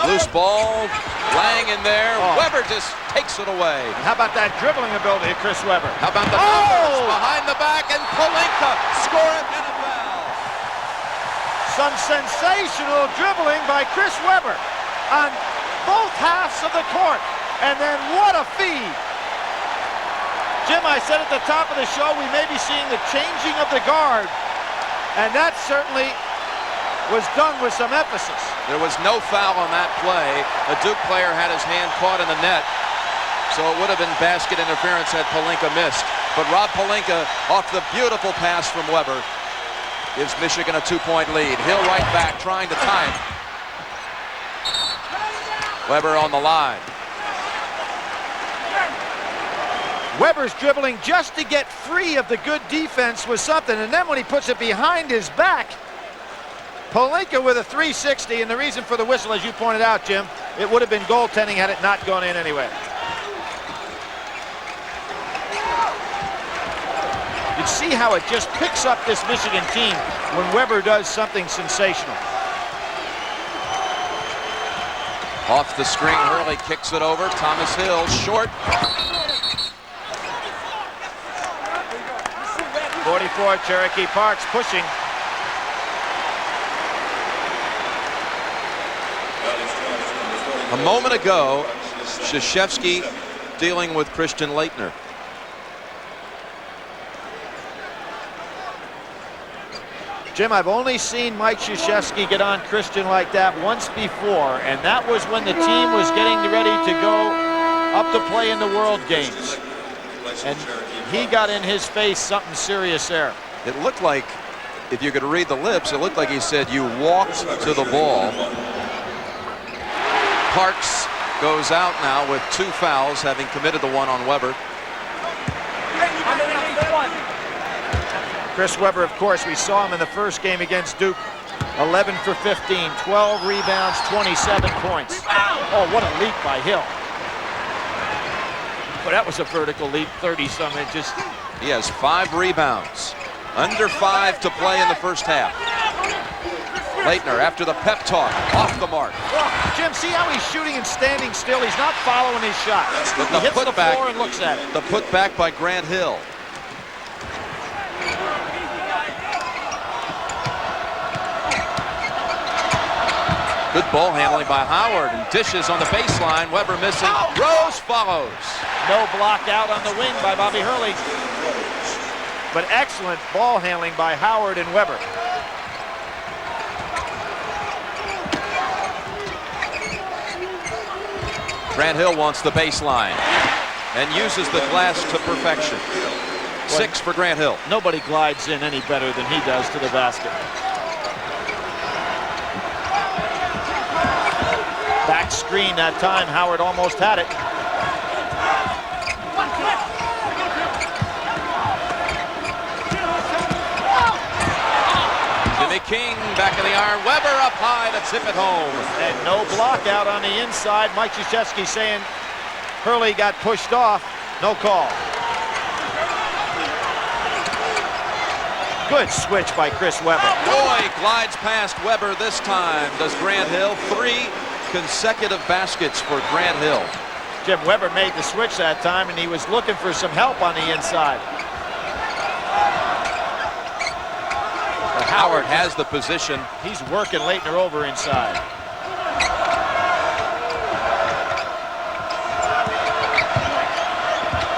J: Loose ball. Lang in there.
K: Oh.
J: Weber just takes it away.
K: And how about that dribbling ability of Chris Weber?
J: How about the numbers behind the back, and Palinka scoring and a foul.
K: Some sensational dribbling by Chris Weber on both halves of the court. And then what a feed. Jim, I said at the top of the show, we may be seeing the changing of the guard. And that certainly was done with some emphasis.
J: There was no foul on that play. A Duke player had his hand caught in the net, so it would have been basket interference had Palinka missed. But Rob Palinka, off the beautiful pass from Weber, gives Michigan a 2-point lead. Hill right back, trying to tie it. Weber on the line.
K: Weber's dribbling just to get free of the good defense was something, and then when he puts it behind his back, Palinka with a 360, and the reason for the whistle, as you pointed out, Jim, it would have been goaltending had it not gone in anyway. You see how it just picks up this Michigan team when Weber does something sensational.
J: Off the screen, Hurley kicks it over. Thomas Hill, short.
K: 44, Cherokee Parks pushing.
J: A moment ago, Krzyzewski dealing with Christian Laettner.
K: Jim, I've only seen Mike Krzyzewski get on Christian like that once before, and that was when the team was getting ready to go up to play in the World Games. And he got in his face something serious there.
J: It looked like, if you could read the lips, it looked like he said, "You walked to the ball." Parks goes out now with 2 fouls, having committed the one on Weber.
K: Chris Weber, of course, we saw him in the first game against Duke. 11 for 15, 12 rebounds, 27 points. Oh, what a leap by Hill. But that was a vertical leap, 30-some inches.
J: He has 5 rebounds. Under 5 to play in the first half. Laettner, after the pep talk, off the mark.
K: Jim, see how he's shooting and standing still? He's not following his shot.
J: But
K: He hits the floor and looks at it.
J: The putback by Grant Hill. Good ball handling by Howard, and dishes on the baseline. Weber missing. Rose follows.
K: No block out on the wing by Bobby Hurley. But excellent ball handling by Howard and Weber.
J: Grant Hill wants the baseline and uses the glass to perfection. 6 for Grant Hill.
K: Nobody glides in any better than he does to the basket. Back screen that time. Howard almost had it.
J: Jimmy King back in the iron. Weber up high to tip it home.
K: And no block out on the inside. Mike Krzyzewski saying Hurley got pushed off. No call. Good switch by Chris Weber.
J: Boy glides past Weber this time. Does Grant Hill. 3 consecutive baskets for Grant Hill.
K: Jim, Weber made the switch that time, and he was looking for some help on the inside.
J: But Howard has the position.
K: He's working Laettner over inside.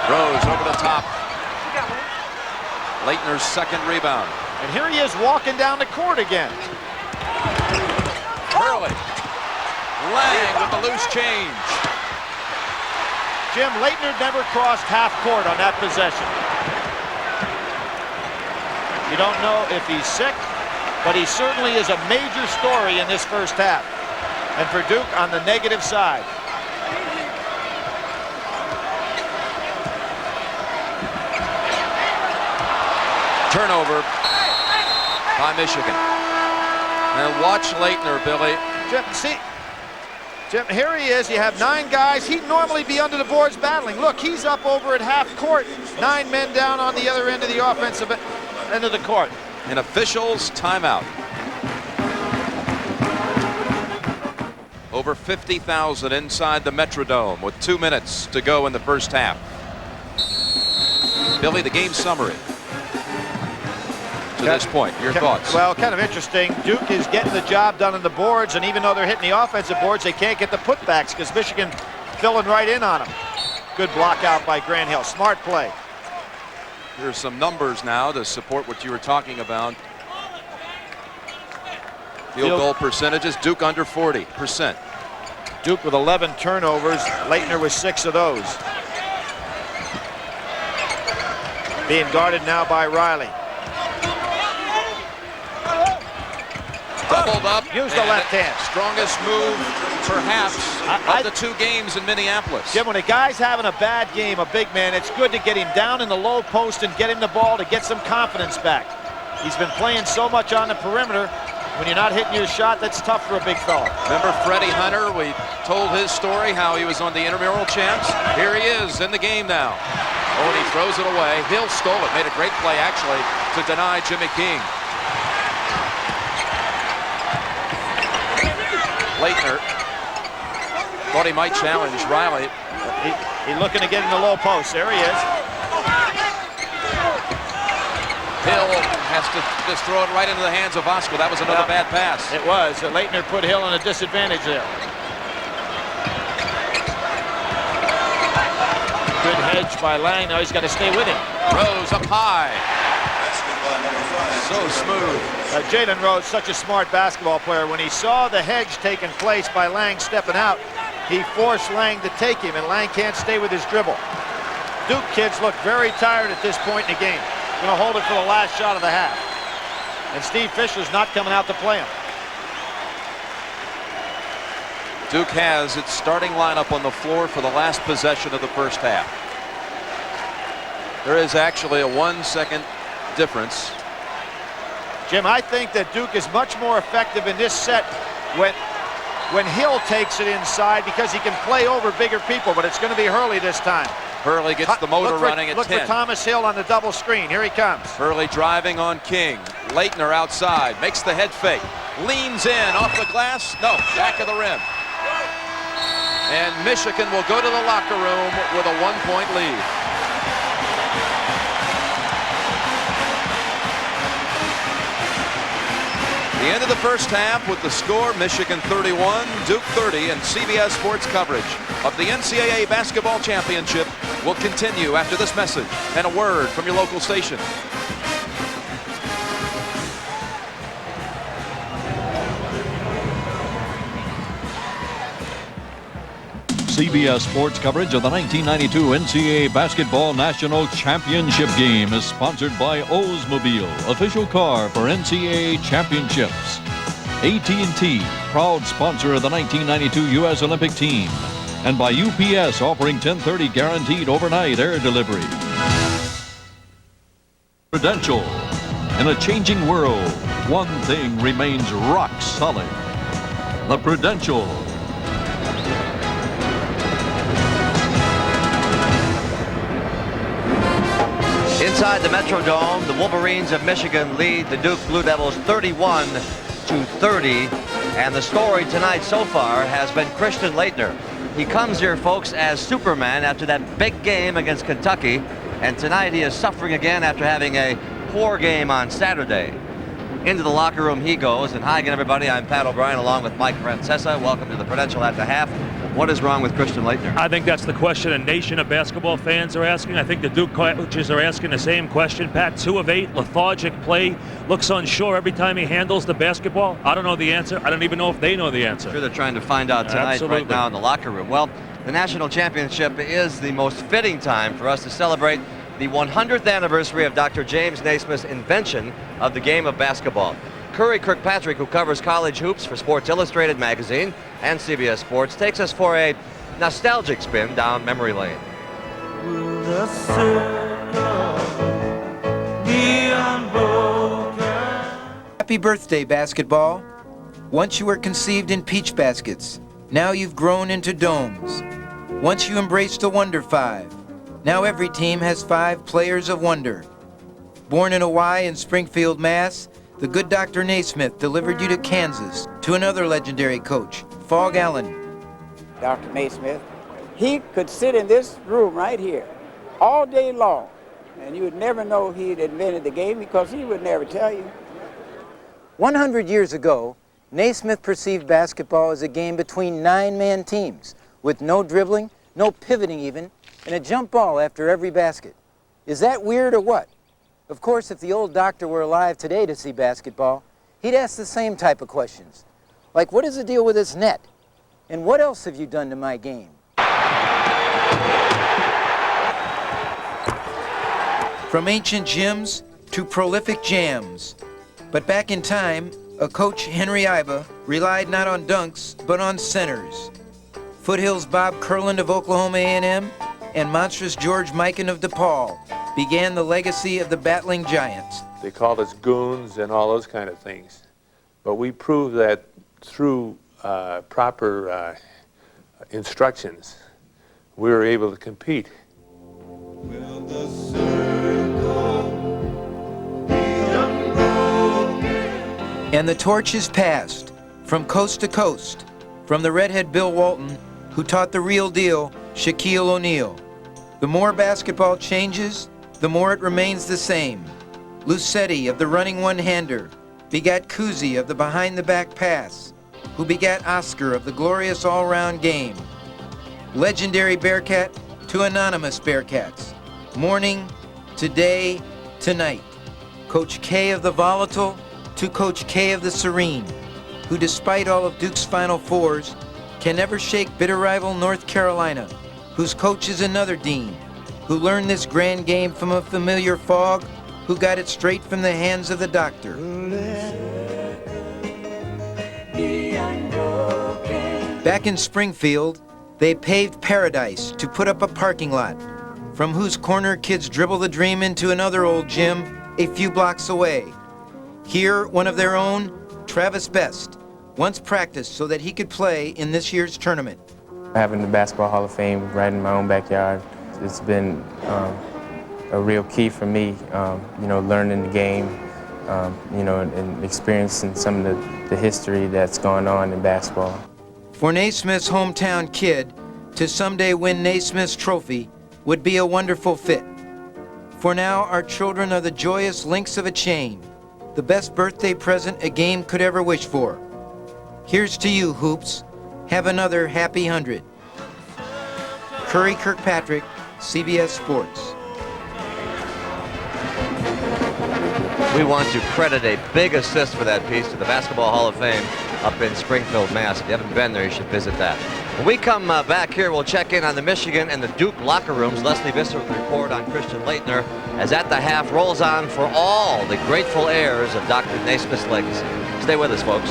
J: Rose over the top. Laettner's second rebound.
K: And here he is walking down the court again.
J: Hurley. Lang with the loose change.
K: Jim, Laettner never crossed half court on that possession. You don't know if he's sick, but he certainly is a major story in this first half. And for Duke on the negative side.
J: Turnover by Michigan. And watch Laettner, Billy.
K: Jim, see, Jim, here he is. You have 9 guys. He'd normally be under the boards battling. Look, he's up over at half court. 9 men down on the other end of the offensive end of the court.
J: An official's timeout. Over 50,000 inside the Metrodome with 2 minutes to go in the first half. Billy, the game summary to this point. Your thoughts?
K: Well, kind of interesting. Duke is getting the job done on the boards, and even though they're hitting the offensive boards, they can't get the putbacks because Michigan filling right in on them. Good block out by Grant Hill. Smart play.
J: Here's some numbers now to support what you were talking about. Field goal percentages, Duke under 40%.
K: Duke with 11 turnovers. Leitner with 6 of those. Being guarded now by Riley.
J: Doubled up.
K: Use the left hand.
J: Strongest move, perhaps, of the 2 games in Minneapolis.
K: Jim, when a guy's having a bad game, a big man, it's good to get him down in the low post and get him the ball to get some confidence back. He's been playing so much on the perimeter. When you're not hitting your shot, that's tough for a big fella.
J: Remember Freddie Hunter? We told his story, how he was on the intramural champs. Here he is in the game now. Oh, and he throws it away. Hill stole it. Made a great play, actually, to deny Jimmy King. Leitner thought he might challenge Riley.
K: He's looking to get in the low post. There he is.
J: Hill has to just throw it right into the hands of Vasco. That was another bad pass.
K: It was. Leitner put Hill in a disadvantage there. Good hedge by Lang. Now he's got to stay with him.
J: Rose up high. So smooth.
K: Jalen Rose, such a smart basketball player. When he saw the hedge taking place by Lang stepping out, he forced Lang to take him, and Lang can't stay with his dribble. Duke kids look very tired at this point in the game. Going to hold it for the last shot of the half. And Steve Fisher's not coming out to play him.
J: Duke has its starting lineup on the floor for the last possession of the first half. There is actually a 1-second difference.
K: Jim, I think that Duke is much more effective in this set when Hill takes it inside because he can play over bigger people, but it's going to be Hurley this time.
J: Hurley gets the motor running at 10.
K: Look for Thomas Hill on the double screen. Here he comes.
J: Hurley driving on King. Leitner outside, makes the head fake. Leans in off the glass. No, back of the rim. And Michigan will go to the locker room with a 1-point lead. The end of the first half with the score, Michigan 31, Duke 30, and CBS Sports coverage of the NCAA Basketball Championship will continue after this message and a word from your local station.
P: CBS Sports coverage of the 1992 NCAA Basketball National Championship game is sponsored by Oldsmobile, official car for NCAA championships. AT&T, proud sponsor of the 1992 U.S. Olympic team. And by UPS, offering 10:30 guaranteed overnight air delivery. Prudential. In a changing world, one thing remains rock solid. The Prudential.
C: Inside the Metrodome, the Wolverines of Michigan lead the Duke Blue Devils 31-30. And the story tonight so far has been Christian Laettner. He comes here, folks, as Superman after that big game against Kentucky. And tonight he is suffering again after having a poor game on Saturday. Into the locker room he goes. And hi again, everybody. I'm Pat O'Brien along with Mike Francesa. Welcome to the Prudential at the half. What is wrong with Christian Laettner?
E: I think that's the question a nation of basketball fans are asking. I think the Duke coaches are asking the same question. Pat, 2 of 8, lethargic play, looks unsure every time he handles the basketball. I don't know the answer. I don't even know if they know the answer.
C: I'm sure they're trying to find out tonight.
E: Absolutely.
C: Right now in the locker room. Well, the national championship is the most fitting time for us to celebrate the 100th anniversary of Dr. James Naismith's invention of the game of basketball. Curry Kirkpatrick, who covers college hoops for Sports Illustrated magazine and CBS Sports, takes us for a nostalgic spin down memory lane.
Q: Will the circle be unbroken?
R: Happy birthday, basketball. Once you were conceived in peach baskets, now you've grown into domes. Once you embraced the Wonder Five, now every team has 5 players of wonder. Born in a Y in Springfield, Mass., the good Dr. Naismith delivered you to Kansas, to another legendary coach, Fog Allen.
S: Dr. Naismith, he could sit in this room right here all day long, and you would never know he'd invented the game because he would never tell you.
R: 100 years ago, Naismith perceived basketball as a game between 9-man teams with no dribbling, no pivoting even, and a jump ball after every basket. Is that weird or what? Of course, if the old doctor were alive today to see basketball, he'd ask the same type of questions. Like, what is the deal with this net? And what else have you done to my game? From ancient gyms to prolific jams. But back in time, a coach, Henry Iba, relied not on dunks, but on centers. Foothills Bob Kurland of Oklahoma A&M and monstrous George Mikan of DePaul began the legacy of the battling giants.
T: They called us goons and all those kind of things. But we proved that through proper instructions, we were able to compete.
R: And the torch is passed from coast to coast, from the redhead Bill Walton, who taught the real deal, Shaquille O'Neal. The more basketball changes, the more it remains the same. Lucetti of the running one-hander begat Cousy of the behind-the-back pass, who begat Oscar of the glorious all-round game. Legendary Bearcat to anonymous Bearcats. Morning, today, tonight. Coach K of the volatile to Coach K of the serene, who despite all of Duke's Final Fours, can never shake bitter rival North Carolina, whose coach is another dean, who learned this grand game from a familiar Fog, who got it straight from the hands of the doctor. Back in Springfield, they paved paradise to put up a parking lot, from whose corner kids dribble the dream into another old gym a few blocks away. Here, one of their own, Travis Best, once practiced so that he could play in this year's tournament.
U: Having the Basketball Hall of Fame right in my own backyard, it's been a real key for me, learning the game, and experiencing some of the history that's going on in basketball.
R: For Naismith's hometown kid to someday win Naismith's trophy would be a wonderful fit. For now, our children are the joyous links of a chain, the best birthday present a game could ever wish for. Here's to you, Hoops. Have another happy 100. Curry Kirkpatrick, CBS Sports.
C: We want to credit a big assist for that piece to the Basketball Hall of Fame up in Springfield, Mass. If you haven't been there, you should visit that. When we come back here, we'll check in on the Michigan and the Duke locker rooms. Leslie Visser with a report on Christian Laettner as At the Half rolls on for all the grateful heirs of Dr. Naismith's legacy. Stay with us, folks.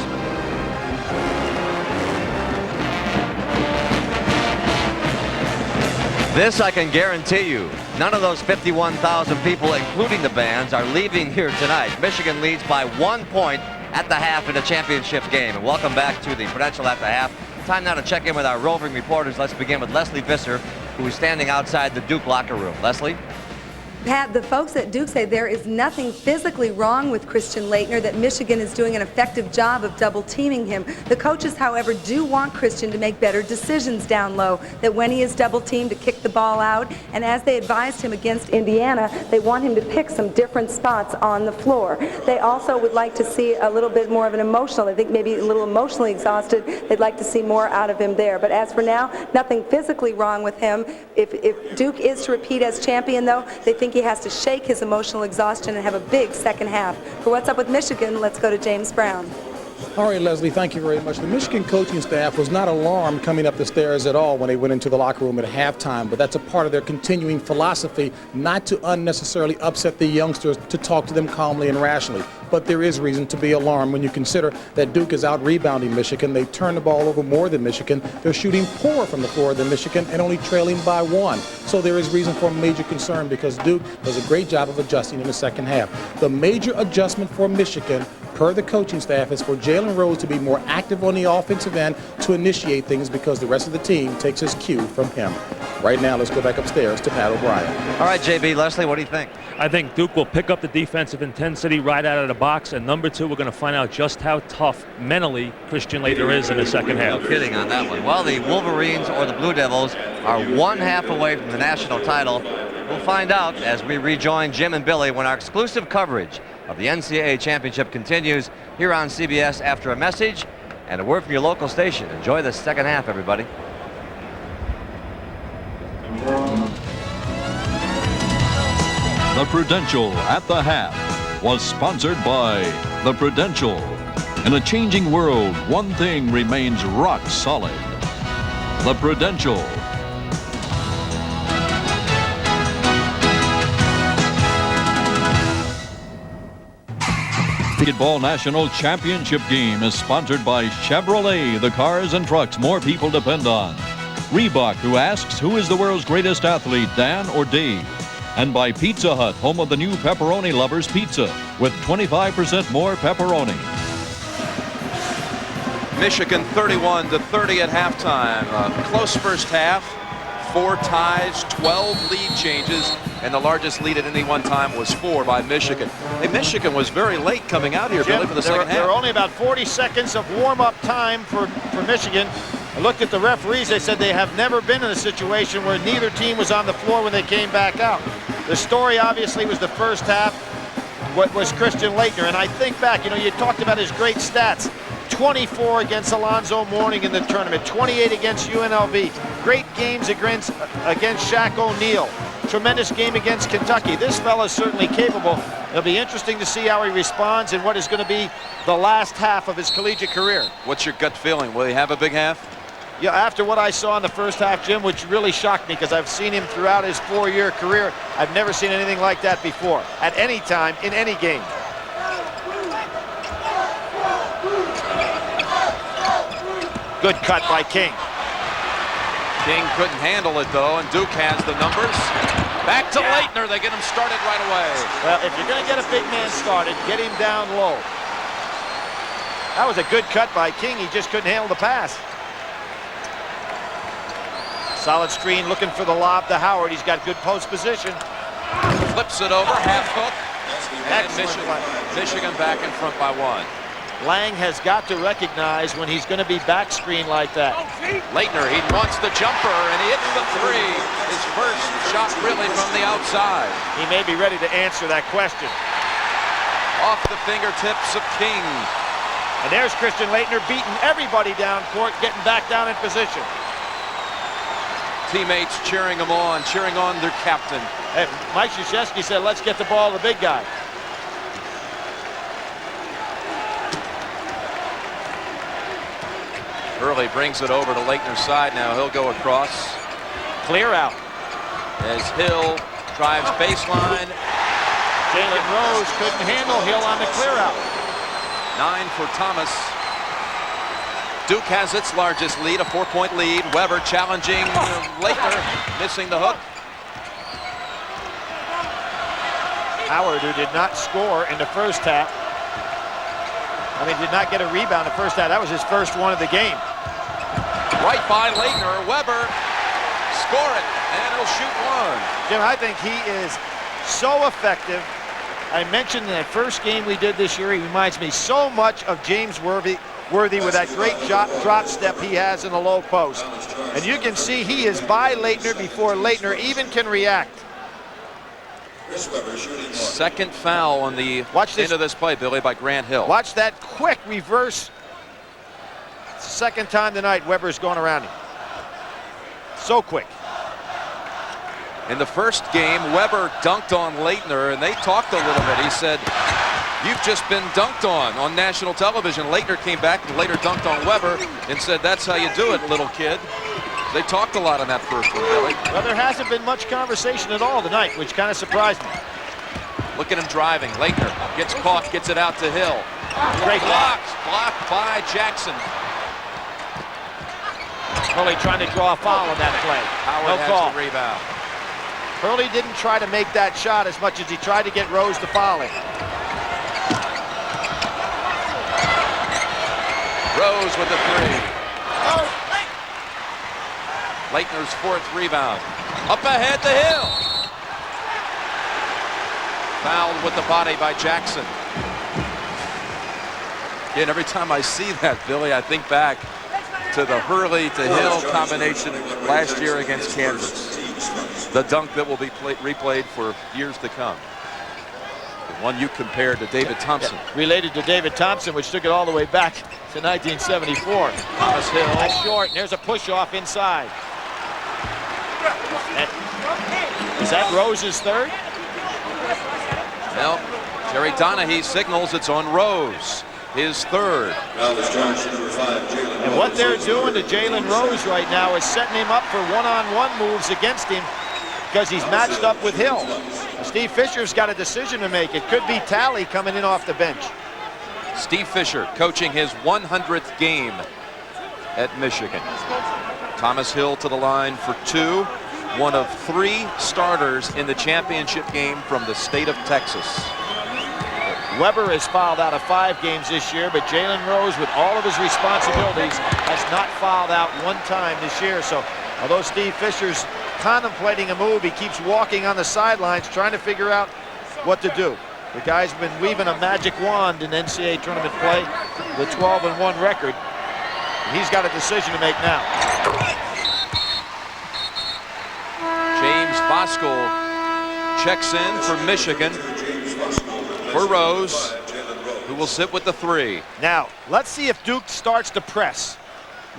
C: This I can guarantee you. None of those 51,000 people, including the bands, are leaving here tonight. Michigan leads by 1 point at the half in a championship game. And welcome back to the Prudential At the Half. Time now to check in with our roving reporters. Let's begin with Leslie Visser, who is standing outside the Duke locker room. Leslie?
F: Pat, the folks at Duke say there is nothing physically wrong with Christian Laettner, that Michigan is doing an effective job of double teaming him. The coaches, however, do want Christian to make better decisions down low, that when he is double teamed to kick the ball out. And as they advised him against Indiana, they want him to pick some different spots on the floor. They also would like to see a little bit more of an emotional, I think maybe a little emotionally exhausted. They'd like to see more out of him there. But as for now, nothing physically wrong with him. If Duke is to repeat as champion, though, they think he has to shake his emotional exhaustion and have a big second half. For What's Up with Michigan, let's go to James Brown.
G: All right, Leslie, thank you very much. The Michigan coaching staff was not alarmed coming up the stairs at all when they went into the locker room at halftime, but that's a part of their continuing philosophy not to unnecessarily upset the youngsters, to talk to them calmly and rationally. But there is reason to be alarmed when you consider that Duke is out-rebounding Michigan. They turn the ball over more than Michigan. They're shooting poorer from the floor than Michigan and only trailing by 1. So there is reason for major concern because Duke does a great job of adjusting in the second half. The major adjustment for Michigan, per the coaching staff, is for Jalen Rose to be more active on the offensive end to initiate things because the rest of the team takes his cue from him. Right now, let's go back upstairs to Pat O'Brien.
C: All right, JB, Leslie, what do you think?
E: I think Duke will pick up the defensive intensity right out of the box, and number two, we're going to find out just how tough mentally Christian Laettner is in the second half.
C: No kidding on that one. Well, the Wolverines or the Blue Devils are 1/2 away from the national title. We'll find out as we rejoin Jim and Billy when our exclusive coverage of the NCAA Championship continues here on CBS after a message and a word from your local station. Enjoy the second half, everybody.
P: The Prudential at the Half was sponsored by The Prudential. In a changing world, one thing remains rock solid. The Prudential. Basketball National Championship game is sponsored by Chevrolet, the cars and trucks more people depend on. Reebok, who asks, who is the world's greatest athlete, Dan or Dave? And by Pizza Hut, home of the new Pepperoni Lovers Pizza, with 25% more pepperoni.
J: Michigan 31-30 at halftime. Close first half. 4 ties, 12 lead changes, and the largest lead at any one time was 4 by Michigan. Hey, Michigan was very late coming out here, Billy, for the second half.
K: There were only about 40 seconds of warm-up time for Michigan. I looked at the referees. They said they have never been in a situation where neither team was on the floor when they came back out. The story, obviously, was the first half. What was Christian Laettner? And I think back, you talked about his great stats. 24 against Alonzo Mourning in the tournament, 28 against UNLV. Great games against Shaq O'Neal. Tremendous game against Kentucky. This fella's certainly capable. It'll be interesting to see how he responds in what is going to be the last half of his collegiate career.
J: What's your gut feeling? Will he have a big half?
K: Yeah, after what I saw in the first half, Jim, which really shocked me because I've seen him throughout his 4-year career, I've never seen anything like that before, at any time, in any game. Good cut by King.
J: King couldn't handle it, though, and Duke has the numbers. Back to Laettner. They get him started right away.
K: Well, if you're going to get a big man started, get him down low. That was a good cut by King. He just couldn't handle the pass. Solid screen looking for the lob to Howard. He's got good post position.
J: Flips it over, half hook. And Michigan back in front by 1.
K: Lang has got to recognize when he's going to be back screen like that.
J: Laettner, he wants the jumper, and he hits the 3. His first shot really from the outside.
K: He may be ready to answer that question.
J: Off the fingertips of King.
K: And there's Christian Laettner beating everybody down court, getting back down in position.
J: Teammates cheering him on, cheering on their captain.
K: Hey, Mike Krzyzewski said, let's get the ball to the big guy.
J: Hurley brings it over to Laettner's side now. He'll go across.
K: Clear out.
J: As Hill drives baseline.
K: Jalen Rose couldn't handle Hill on the clear out.
J: 9 for Thomas. Duke has its largest lead, a 4-point lead. Weber challenging Laettner, missing the hook.
K: Howard, who did not score in the first half. Did not get a rebound the first half. That was his first one of the game.
J: Right by Laettner. Weber, score it, and he'll shoot 1.
K: Jim, I think he is so effective. I mentioned in that first game we did this year, he reminds me so much of James Worthy with that great drop step he has in the low post. And you can see he is by Laettner before Laettner even can react.
J: Second foul on the end of this play, Billy, by Grant Hill.
K: Watch that quick reverse. It's the second time tonight Weber's going around him. So quick.
J: In the first game, Weber dunked on Laettner, and they talked a little bit. He said, "You've just been dunked on national television." Laettner came back and later dunked on Weber and said, "That's how you do it, little kid." They talked a lot on that first one, Billy.
K: Well, there hasn't been much conversation at all tonight, which kind of surprised me.
J: Look at him driving. Laettner gets caught, gets it out to Hill.
K: Great block.
J: Blocked by Jackson.
K: Hurley trying to draw a foul on that play.
J: Howard has the rebound.
K: Hurley didn't try to make that shot as much as he tried to get Rose to foul him. Rose with the 3.
J: Leitner's 4th rebound. Up ahead to Hill. Fouled with the body by Jackson. Again, every time I see that, Billy, I think back to the Hurley to Hill combination last year against Kansas. The dunk that will be replayed for years to come. The one you compared to David Thompson.
A: Yeah, related to David Thompson, which took it all the way back to 1974.
J: Thomas Hill.
A: That's short, and there's a push-off inside. Is that Rose's 3rd?
J: Well, Jerry Donahue signals it's on Rose, his 3rd.
A: And what they're doing to Jalen Rose right now is setting him up for one-on-one moves against him because he's matched up with Hill. Steve Fisher's got a decision to make. It could be Talley coming in off the bench.
J: Steve Fisher coaching his 100th game at Michigan. Thomas Hill to the line for 2. One of 3 starters in the championship game from the state of Texas.
A: Weber has fouled out of 5 games this year, but Jalen Rose, with all of his responsibilities, has not fouled out 1 time this year. So although Steve Fisher's contemplating a move, he keeps walking on the sidelines trying to figure out what to do. The guy's been weaving a magic wand in NCAA tournament play, the 12-1 record. He's got a decision to make now.
J: James Voskuhl checks in for Michigan for Rose, who will sit with the 3.
A: Now, let's see if Duke starts to press.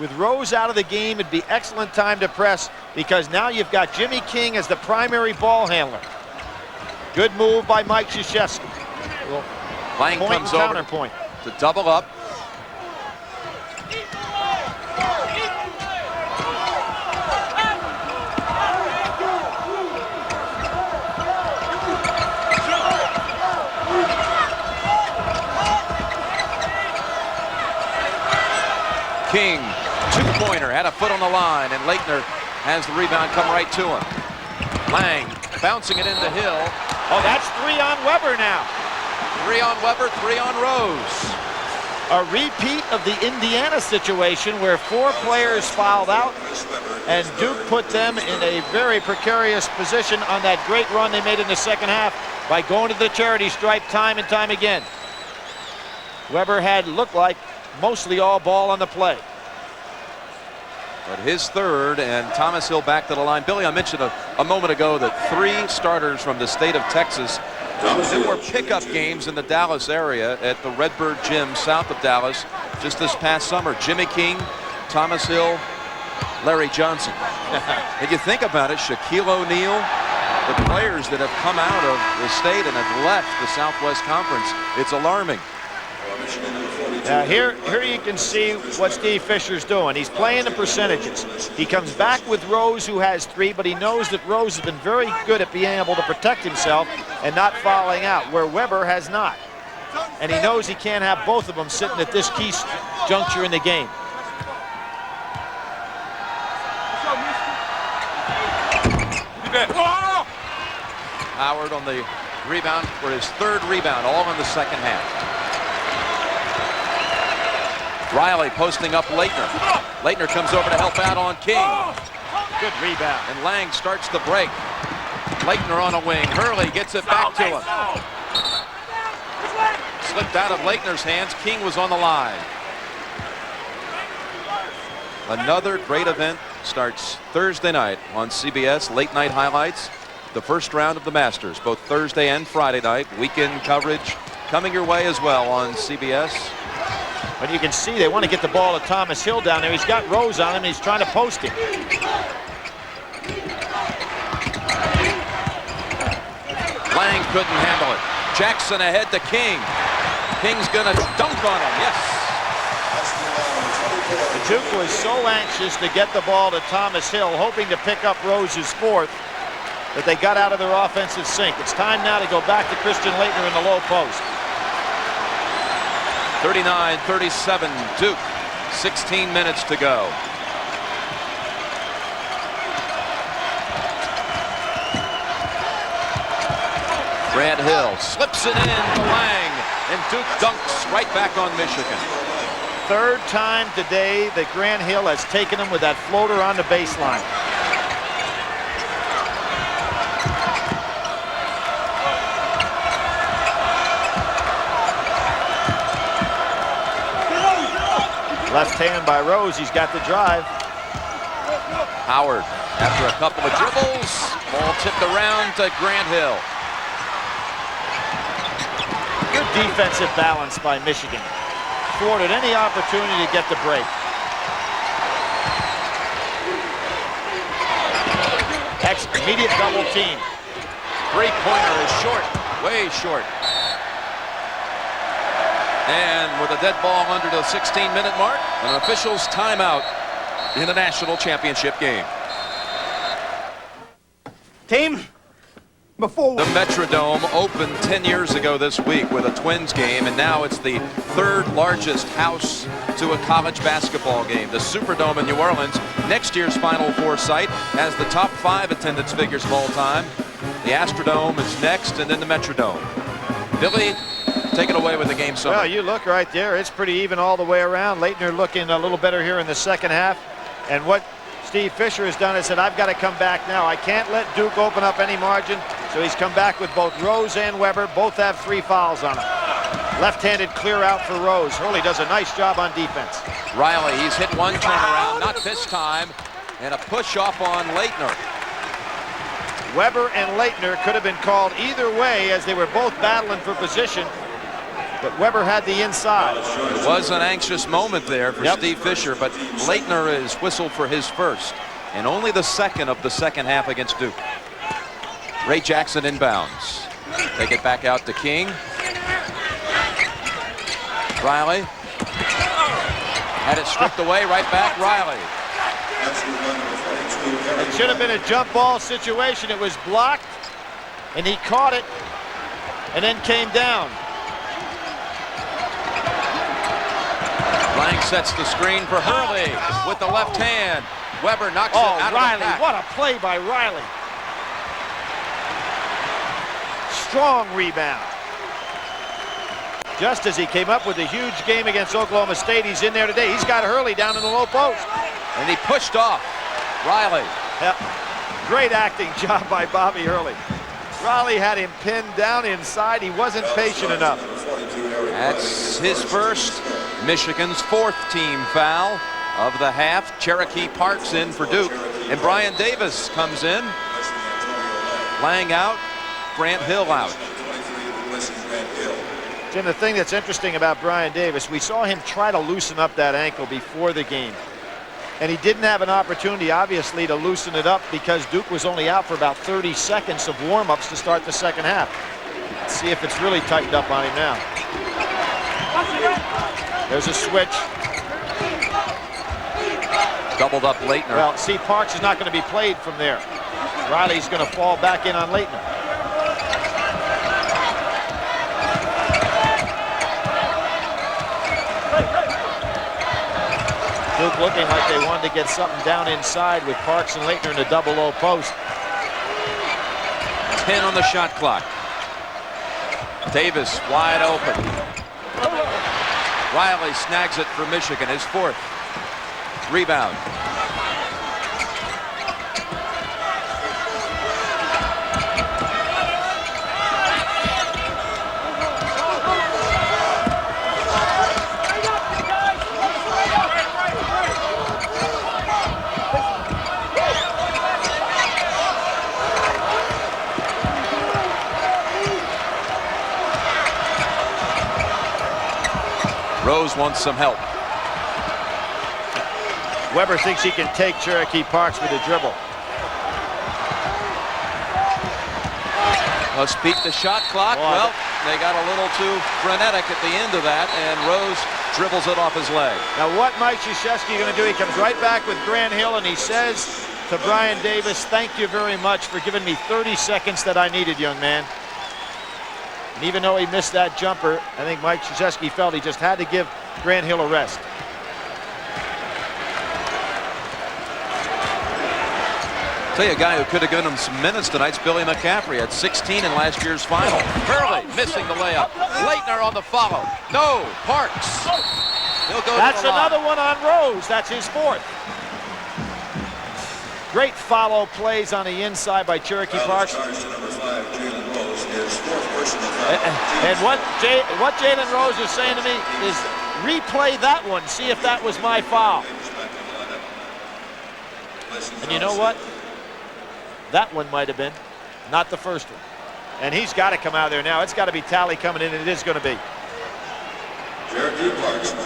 A: With Rose out of the game, it'd be excellent time to press because now you've got Jimmy King as the primary ball handler. Good move by Mike Krzyzewski.
J: Lang comes over
A: counterpoint
J: to double up. King, 2-pointer, had a foot on the line, and Leitner has the rebound come right to him. Lang bouncing it into Hill.
A: Oh, that's 3 on Weber now.
J: 3 on Weber, 3 on Rose.
A: A repeat of the Indiana situation where 4 players fouled out, and Duke put them in a very precarious position on that great run they made in the second half by going to the charity stripe time and time again. Weber had looked like mostly all ball on the play.
J: But his 3rd, and Thomas Hill back to the line. Billy, I mentioned a moment ago that 3 starters from the state of Texas. There were pickup games in the Dallas area at the Redbird Gym south of Dallas just this past summer. Jimmy King, Thomas Hill, Larry Johnson. If you think about it, Shaquille O'Neal, the players that have come out of the state and have left the Southwest Conference, it's alarming.
A: Now here you can see what Steve Fisher's doing. He's playing the percentages. He comes back with Rose, who has 3, but he knows that Rose has been very good at being able to protect himself and not fouling out, where Weber has not. And he knows he can't have both of them sitting at this key juncture in the game.
J: Howard on the rebound for his 3rd rebound, all in the second half. Riley posting up Leitner. Leitner comes over to help out on King.
A: Good rebound.
J: And Lang starts the break. Leitner on a wing. Hurley gets it back to him. Slipped out of Leitner's hands. King was on the line. Another great event starts Thursday night on CBS. Late night highlights. The first round of the Masters, both Thursday and Friday night. Weekend coverage coming your way as well on CBS.
A: But you can see they want to get the ball to Thomas Hill down there. He's got Rose on him, and he's trying to post him.
J: Lang couldn't handle it. Jackson ahead to King. King's gonna dunk on him, yes.
A: The Duke was so anxious to get the ball to Thomas Hill, hoping to pick up Rose's 4th, that they got out of their offensive sync. It's time now to go back to Christian Laettner in the low post.
J: 39-37 Duke, 16 minutes to go. Brad Hill slips it in to Lang, and Duke dunks right back on Michigan.
A: third time today that Grant Hill has taken him with that floater on the baseline. Left hand by Rose. He's got the drive.
J: Howard, after a couple of dribbles, ball tipped around to Grant Hill.
A: Good defensive balance by Michigan. Thwarted any opportunity to get the break. Immediate double team.
J: Three-pointer is short, way short. And with a dead ball under the 16-minute mark, an official's timeout in the national championship game.
S: Team, before
J: the Metrodome opened 10 years ago this week with a Twins game, and now it's the third largest house to a college basketball game. The Superdome in New Orleans, next year's Final Four site, has the top 5 attendance figures of all time. The Astrodome is next, and then the Metrodome. Billy, take it away with the game summary.
A: Well, you look right there. It's pretty even all the way around. Leitner looking a little better here in the second half. And what Steve Fisher has done is said, I've got to come back now. I can't let Duke open up any margin. So he's come back with both Rose and Weber. Both have 3 fouls on them. Left-handed clear out for Rose. Hurley does a nice job on defense.
J: Riley, he's hit one turnaround, not this time. And a push off on Leitner.
A: Weber and Leitner could have been called either way as they were both battling for position. But Weber had the inside.
J: It was an anxious moment there for Steve Fisher, but Leitner is whistled for his first and only the second of the second half against Duke. Ray Jackson inbounds. Take it back out to King. Riley. Had it stripped away, right back, Riley.
A: It should have been a jump ball situation. It was blocked, and he caught it, and then came down.
J: Lang sets the screen for Hurley with the left hand. Weber knocks it out
A: Riley,
J: of the pack.
A: what a play by Riley. Strong rebound. Just as he came up with a huge game against Oklahoma State, he's in there today. He's got Hurley down in the low post.
J: And he pushed off Riley.
A: Yep. Great acting job by Bobby Hurley. Riley had him pinned down inside. He wasn't patient enough.
J: That's his first, Michigan's 4th team foul of the half. Cherokee Parks in for Duke. And Brian Davis comes in. Lang out, Grant Hill out.
A: Jim, the thing that's interesting about Brian Davis, we saw him try to loosen up that ankle before the game. And he didn't have an opportunity, obviously, to loosen it up because Duke was only out for about 30 seconds of warm-ups to start the second half. Let's see if it's really tightened up on him now. There's a switch.
J: Doubled up Leitner.
A: Well, see, Parks is not going to be played from there. Riley's going to fall back in on Leitner. Duke looking like they wanted to get something down inside with Parks and Leitner in the double low post.
J: 10 on the shot clock. Davis wide open. Riley snags it for Michigan, his 4th. Rebound. Rose wants some help.
A: Weber thinks he can take Cherokee Parks with a dribble.
J: Let's beat the shot clock. Well, they got a little too frenetic at the end of that, and Rose dribbles it off his leg.
A: Now what Mike Krzyzewski going to do, he comes right back with Grant Hill, and he says to Brian Davis, thank you very much for giving me 30 seconds that I needed, young man. And even though he missed that jumper, I think Mike Krzyzewski felt he just had to give Grant Hill a rest.
J: Tell you a guy who could have given him some minutes tonight's Billy McCaffrey at 16 in last year's final. Hurley missing the layup. Leitner on the follow. No, Parks. He'll go
A: That's
J: to the line.
A: another one on Rose. That's his fourth. Great follow plays on the inside by Cherokee Parks.
L: Charge to number 5, Jalen Rose, his fourth personal foul.
A: And what Jalen Rose is saying to me is replay that one, see if that was my foul. And you know what? That one might have been, not the first one. And he's got to come out of there now. It's got to be Talley coming in, and it is going to be.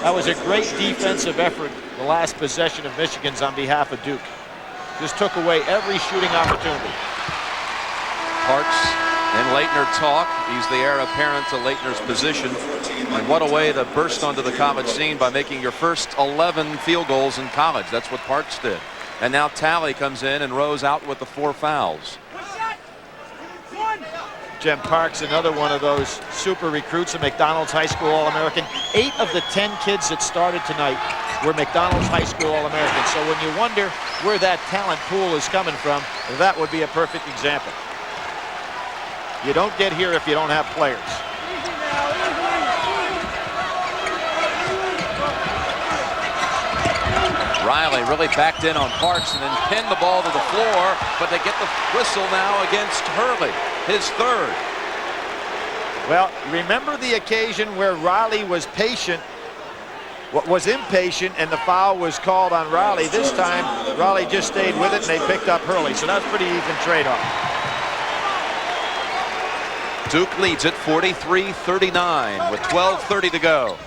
A: That was a great defensive effort, the last possession of Michigan's on behalf of Duke. Just took away every shooting opportunity.
J: Parks and Leitner talk. He's the heir apparent to Leitner's position. And what a way to burst onto the college scene by making your first 11 field goals in college. That's what Parks did. And now Talley comes in and Rose out with the 4 fouls.
A: Jim Parks, another one of those super recruits, a McDonald's High School All-American. 8 of the 10 kids that started tonight were McDonald's High School All-Americans. So when you wonder where that talent pool is coming from, that would be a perfect example. You don't get here if you don't have players.
J: Riley really backed in on Parks and then pinned the ball to the floor, but they get the whistle now against Hurley, his third.
A: Well, remember the occasion where Riley was impatient, and the foul was called on Riley. This time, Riley just stayed with it, and they picked up Hurley. So that's pretty even trade-off.
J: Duke leads it 43-39 with 12:30 to go.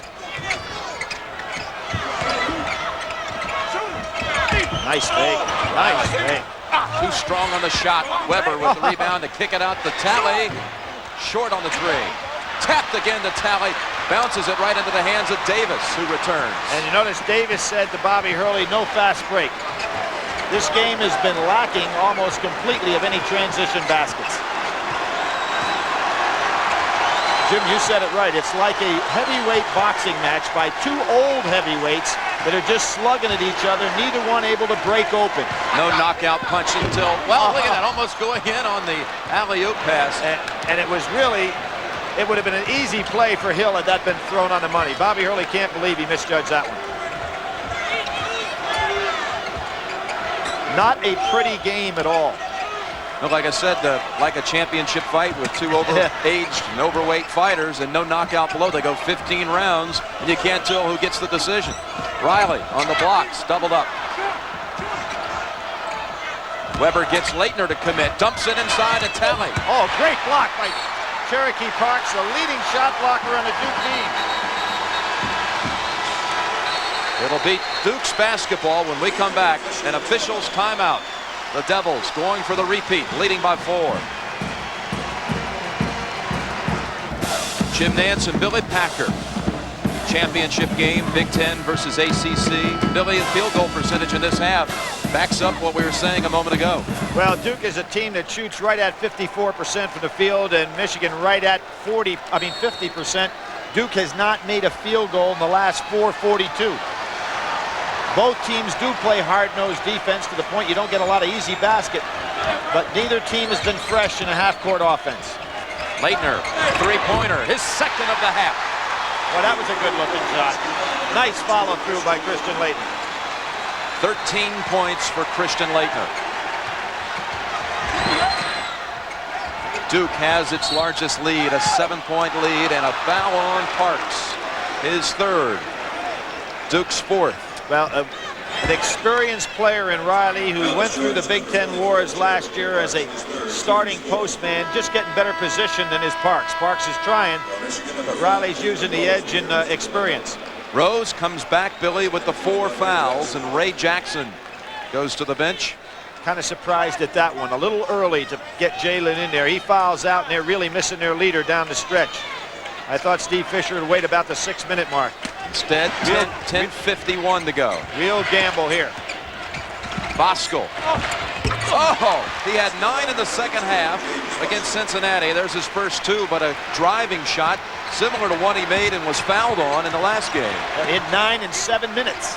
A: Nice fake. Nice fake.
J: Too strong on the shot. Weber with the rebound to kick it out to Talley. Short on the 3. Tapped again to Talley. Bounces it right into the hands of Davis, who returns.
A: And you notice Davis said to Bobby Hurley, no fast break. This game has been lacking almost completely of any transition baskets. Jim, you said it right. It's like a heavyweight boxing match by 2 old heavyweights that are just slugging at each other, neither one able to break open.
J: No knockout punch until, well, look at that, almost going in on the alley-oop pass.
A: And it was really, it would have been an easy play for Hill had that been thrown on the money. Bobby Hurley can't believe he misjudged that one. Not a pretty game at all.
J: Well, like I said, like a championship fight with 2 aged and overweight fighters and no knockout below. They go 15 rounds, and you can't tell who gets the decision. Riley on the blocks, doubled up. Weber gets Leitner to commit, dumps it inside to Talley.
A: Oh, great block by Cherokee Parks, the leading shot blocker on the Duke team.
J: It'll be Duke's basketball when we come back. An official's timeout. The Devils going for the repeat, leading by 4. Jim Nance and Billy Packer. Championship game, Big Ten versus ACC. Billy, field goal percentage in this half backs up what we were saying a moment ago.
A: Well, Duke is a team that shoots right at 54% from the field, and Michigan right at 50%. Duke has not made a field goal in the last 4:42. Both teams do play hard-nosed defense to the point you don't get a lot of easy basket, but neither team has been fresh in a half-court offense.
J: Leitner, 3-pointer, his second of the half.
A: Well, that was a good-looking shot. Nice follow-through by Christian Leitner.
J: 13 points for Christian Leitner. Duke has its largest lead, a 7-point lead, and a foul on Parks, his third. Duke's 4th.
A: Well, an experienced player in Riley who went through the Big Ten wars last year as a starting postman, just getting better position than his Parks. Parks is trying, but Riley's using the edge in experience.
J: Rose comes back, Billy, with the 4 fouls, and Ray Jackson goes to the bench.
A: Kind of surprised at that one. A little early to get Jalen in there. He fouls out, and they're really missing their leader down the stretch. I thought Steve Fisher would wait about the 6-minute mark.
J: Instead, 10:51 to go.
A: Real gamble here.
J: Bosco. Oh, he had 9 in the second half against Cincinnati. There's his first 2, but a driving shot similar to one he made and was fouled on in the last game.
A: In 9 and 7 minutes.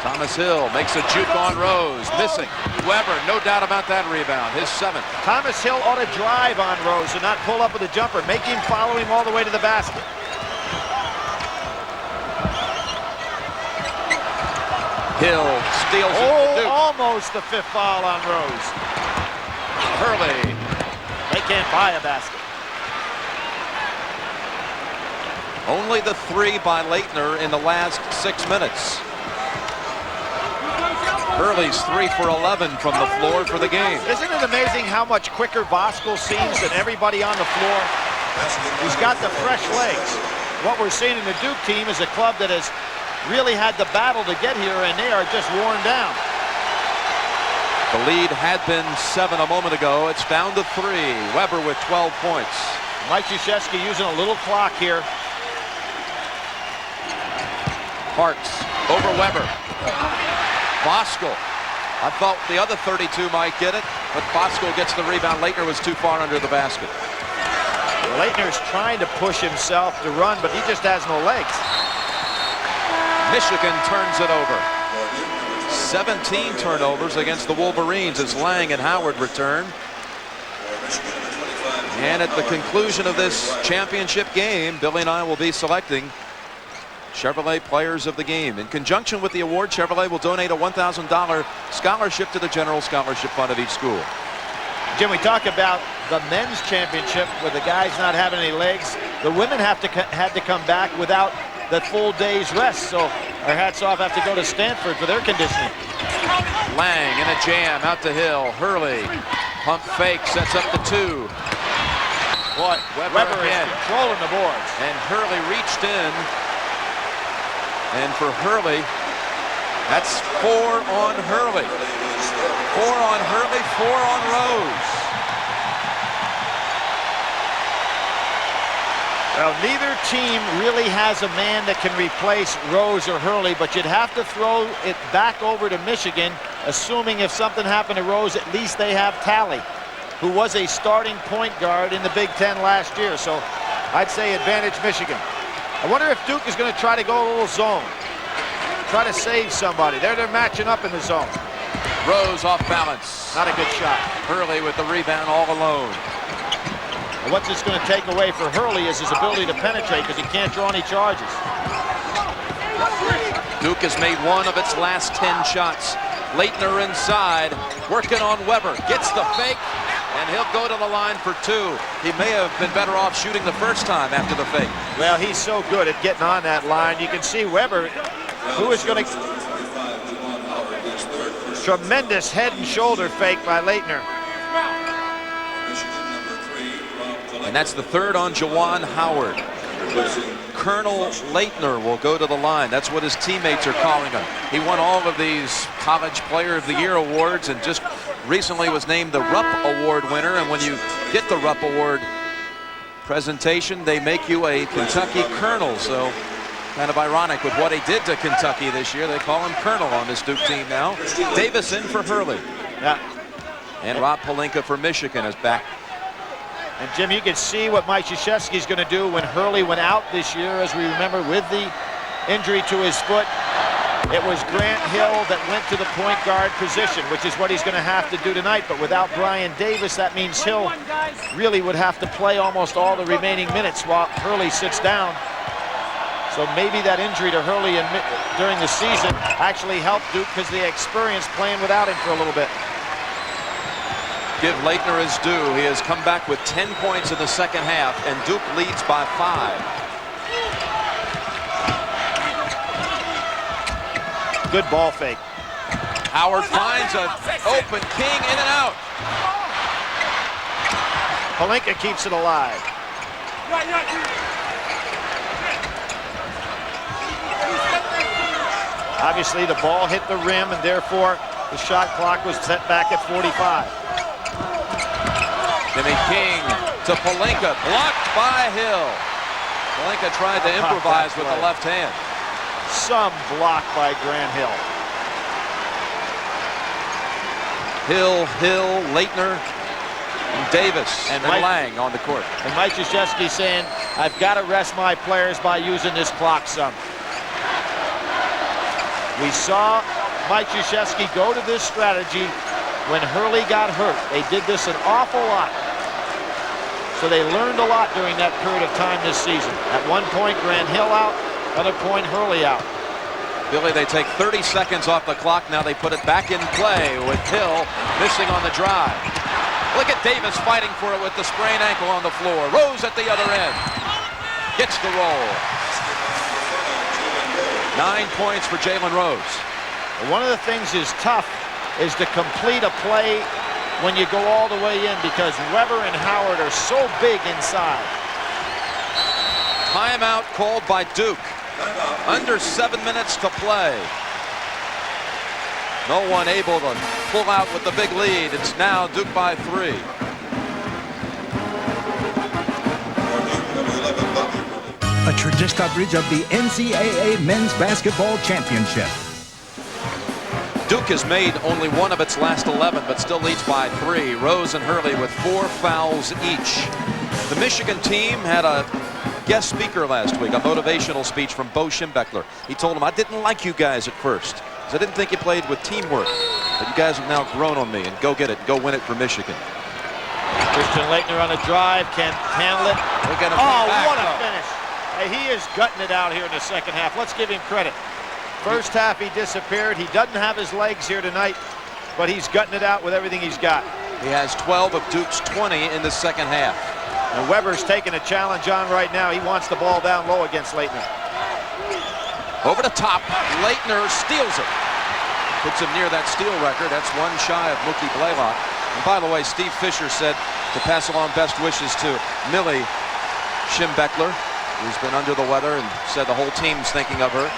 J: Thomas Hill makes a juke on Rose, missing. Weber, no doubt about that rebound, his 7th.
A: Thomas Hill ought to drive on Rose and not pull up with a jumper. Make him follow him all the way to the basket.
J: Hill steals it.
A: Oh, almost the 5th foul on Rose.
J: Hurley.
A: They can't buy a basket.
J: Only the 3 by Leitner in the last 6 minutes. Hurley's 3 for 11 from the floor for the game.
A: Isn't it amazing how much quicker Voskuhl seems than everybody on the floor? He's got the fresh legs. What we're seeing in the Duke team is a club that has really had the battle to get here, and they are just worn down.
J: The lead had been 7 a moment ago. It's down to 3. Weber with 12 points.
A: Mike Krzyzewski using a little clock here.
J: Parks over Weber. Voskuhl. I thought the other 32 might get it, but Voskuhl gets the rebound. Leitner was too far under the basket.
A: Leitner's trying to push himself to run, but he just has no legs.
J: Michigan turns it over. 17 turnovers against the Wolverines as Lang and Howard return. And at the conclusion of this championship game, Billy and I will be selecting Chevrolet Players of the Game. In conjunction with the award, Chevrolet will donate a $1,000 scholarship to the General Scholarship Fund of each school.
A: Jim, we talk about the men's championship with the guys not having any legs. The women had to come back without the full day's rest. So our hats off have to go to Stanford for their conditioning.
J: Lang in a jam out to Hill. Hurley pump fake, sets up the 2.
A: Boy, Weber is controlling the boards.
J: And Hurley reached in. And for Hurley, that's 4 on Hurley. 4 on Hurley, 4 on Rose.
A: Well, neither team really has a man that can replace Rose or Hurley, but you'd have to throw it back over to Michigan, assuming if something happened to Rose, at least they have Talley, who was a starting point guard in the Big Ten last year. So I'd say advantage Michigan. I wonder if Duke is going to try to go a little zone. Try to save somebody. They're matching up in the zone.
J: Rose off balance.
A: Not a good shot.
J: Hurley with the rebound all alone.
A: And what's this going to take away for Hurley is his ability to penetrate, because he can't draw any charges.
J: Duke has made 1 of its last 10 shots. Leitner inside, working on Weber. Gets the fake, and he'll go to the line for 2. He may have been better off shooting the first time after the fake.
A: Well, he's so good at getting on that line. You can see Weber, who is going to... Tremendous head and shoulder fake by Leitner.
J: And that's the 3rd on Juwan Howard. Colonel Leitner will go to the line. That's what his teammates are calling him. He won all of these College Player of the Year awards and just recently was named the Rupp Award winner. And when you get the Rupp Award presentation, they make you a Kentucky Colonel. So kind of ironic with what he did to Kentucky this year. They call him Colonel on this Duke team now. Davis in for Hurley.
A: Yeah.
J: And Rob Pelinka for Michigan is back.
A: And Jim, you can see what Mike Krzyzewski is going to do when Hurley went out this year, as we remember, with the injury to his foot. It was Grant Hill that went to the point guard position, which is what he's going to have to do tonight. But without Brian Davis, that means Hill really would have to play almost all the remaining minutes while Hurley sits down. So maybe that injury to Hurley during the season actually helped Duke, because they experienced playing without him for a little bit.
J: Give Leitner his due. He has come back with 10 points in the second half, and Duke leads by 5.
A: Good ball fake.
J: Howard finds an open King, in and out.
A: Pelinka keeps it alive. Obviously, the ball hit the rim, and therefore the shot clock was set back at 45.
J: Jimmy King to Pelinka, blocked by Hill. Pelinka tried to improvise with the left hand.
A: Some block by Grant Hill.
J: Hill, Leitner, and Davis, and Lang on the court.
A: And Mike Krzyzewski saying, I've got to rest my players by using this clock some. We saw Mike Krzyzewski go to this strategy when Hurley got hurt. They did this an awful lot. So they learned a lot during that period of time this season. At one point, Grant Hill out, other point, Hurley out.
J: Billy, they take 30 seconds off the clock. Now they put it back in play with Hill missing on the drive. Look at Davis fighting for it with the sprained ankle on the floor. Rose at the other end. Gets the roll. 9 points for Jalen Rose.
A: One of the things is tough is to complete a play when you go all the way in because Weber and Howard are so big inside.
J: Timeout called by Duke. Under 7 minutes to play. No one able to pull out with the big lead. It's now Duke by 3.
O: A tremendous coverage of the NCAA Men's Basketball Championship.
J: Duke has made only one of its last 11, but still leads by 3. Rose and Hurley with 4 fouls each. The Michigan team had a guest speaker last week, a motivational speech from Bo Schembechler. He told him, I didn't like you guys at first, because I didn't think you played with teamwork. But you guys have now grown on me, and go get it, go win it for Michigan.
A: Christian Laettner on a drive, can handle it.
J: Look at him.
A: Oh, what a finish. Hey, he is gutting it out here in the second half. Let's give him credit. First half he disappeared. He doesn't have his legs here tonight, but he's gutting it out with everything he's got.
J: He has 12 of Duke's 20 in the second half.
A: And Weber's taking a challenge on right now. He wants the ball down low against Laettner.
J: Over the top, Laettner steals it. Puts him near that steal record. That's one shy of Mookie Blaylock. And by the way, Steve Fisher said to pass along best wishes to Millie Schembechler, who's been under the weather, and said the whole team's thinking of her.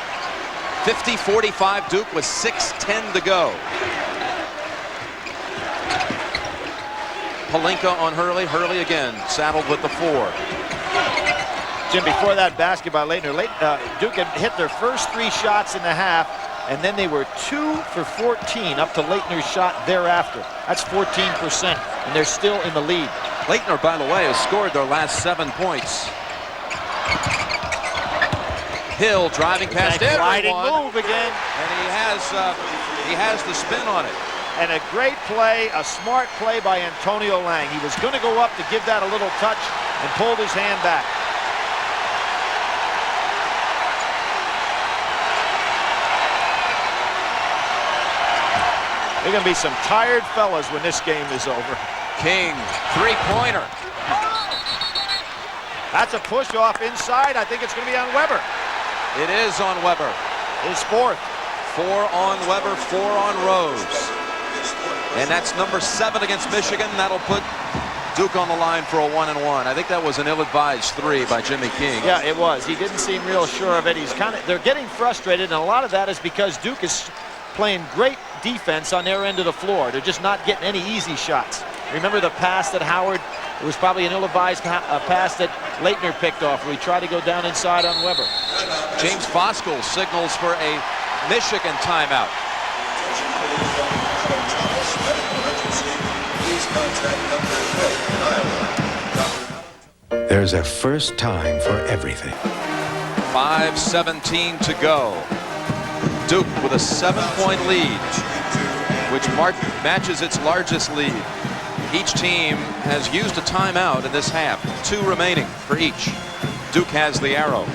J: 50-45 Duke with 6:10 to go. Pelinka on Hurley. Hurley again, saddled with the 4.
A: Jim, before that basket by Laettner, Duke had hit their first 3 shots in the half, and then they were 2 for 14 up to Laettner's shot thereafter. That's 14%, and they're still in the lead.
J: Laettner, by the way, has scored their last 7 points. Hill driving past everyone.
A: Move again.
J: And he has the spin on it.
A: And a great play, a smart play by Antonio Lang. He was going to go up to give that a little touch and pulled his hand back. There are going to be some tired fellas when this game is over.
J: King, 3-pointer.
A: That's a push off inside. I think it's going to be on Weber.
J: It is on Weber.
A: His 4th.
J: 4 on Weber, 4 on Rose. And that's number 7 against Michigan. That'll put Duke on the line for a 1-and-1. I think that was an ill-advised 3 by Jimmy King.
A: Yeah, it was. He didn't seem real sure of it. They're getting frustrated, and a lot of that is because Duke is playing great defense on their end of the floor. They're just not getting any easy shots. Remember the pass that Howard, it was probably an ill-advised pass that Laettner picked off where he tried to go down inside on Weber.
J: James Voskuhl signals for a Michigan timeout.
B: There's a first time for everything.
J: 5:17 to go. Duke with a 7-point lead, which matches its largest lead. Each team has used a timeout in this half. 2 remaining for each. Duke has the arrow.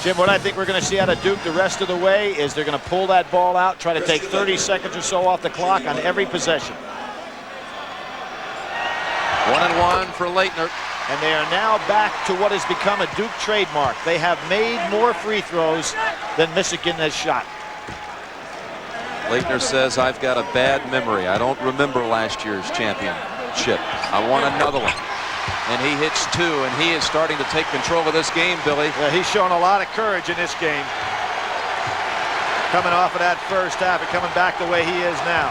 A: Jim, what I think we're going to see out of Duke the rest of the way is they're going to pull that ball out, try to take 30 seconds or so off the clock on every possession.
J: 1-and-1 for Laettner.
A: And they are now back to what has become a Duke trademark. They have made more free throws than Michigan has shot.
J: Laettner says, I've got a bad memory. I don't remember last year's championship. I want another one. And he hits 2, and he is starting to take control of this game, Billy.
A: Yeah, he's showing a lot of courage in this game. Coming off of that first half and coming back the way he is now.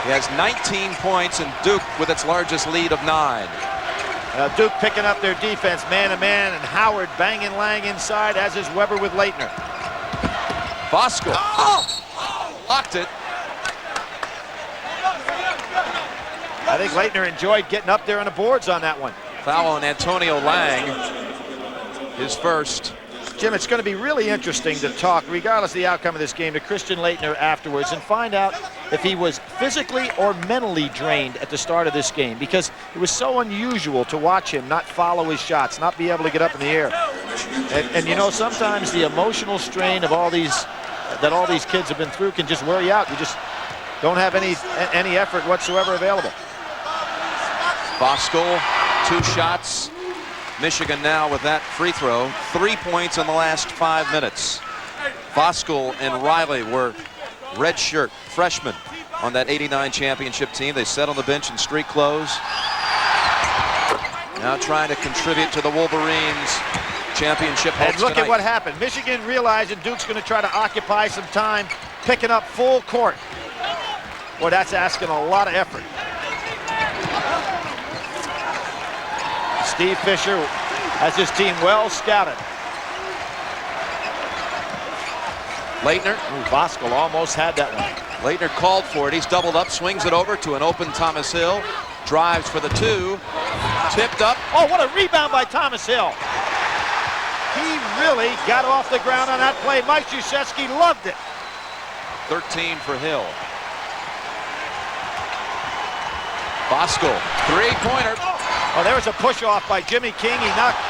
J: He has 19 points, and Duke with its largest lead of 9.
A: Duke picking up their defense man-to-man, and Howard banging Lang inside, as is Weber with Laettner.
J: Voskuhl. Locked it.
A: I think Laettner enjoyed getting up there on the boards on that one.
J: Foul on Antonio Lang, his first.
A: Jim, it's going to be really interesting to talk, regardless of the outcome of this game, to Christian Laettner afterwards and find out if he was physically or mentally drained at the start of this game, because it was so unusual to watch him not follow his shots, not be able to get up in the air. And you know, sometimes the emotional strain of all these kids have been through can just wear you out. You just don't have any effort whatsoever available.
J: Voskuhl, 2 shots. Michigan now with that free throw. 3 points in the last 5 minutes. Voskuhl and Riley were redshirt freshmen on that '89 championship team. They sat on the bench in street clothes. Now trying to contribute to the Wolverines' championship hopes
A: And look
J: tonight.
A: at what happened. Michigan realizing Duke's going to try to occupy some time, picking up full court. Boy, that's asking a lot of effort. Steve Fisher has his team well scouted.
J: Leitner.
A: Voskuhl almost had that one.
J: Leitner called for it. He's doubled up, swings it over to an open Thomas Hill. Drives for the 2. Tipped up.
A: Oh, what a rebound by Thomas Hill. He really got off the ground on that play. Mike Krzyzewski loved it.
J: 13 for Hill. Voskuhl, 3-pointer.
A: Oh, there was a push-off by Jimmy King. He knocked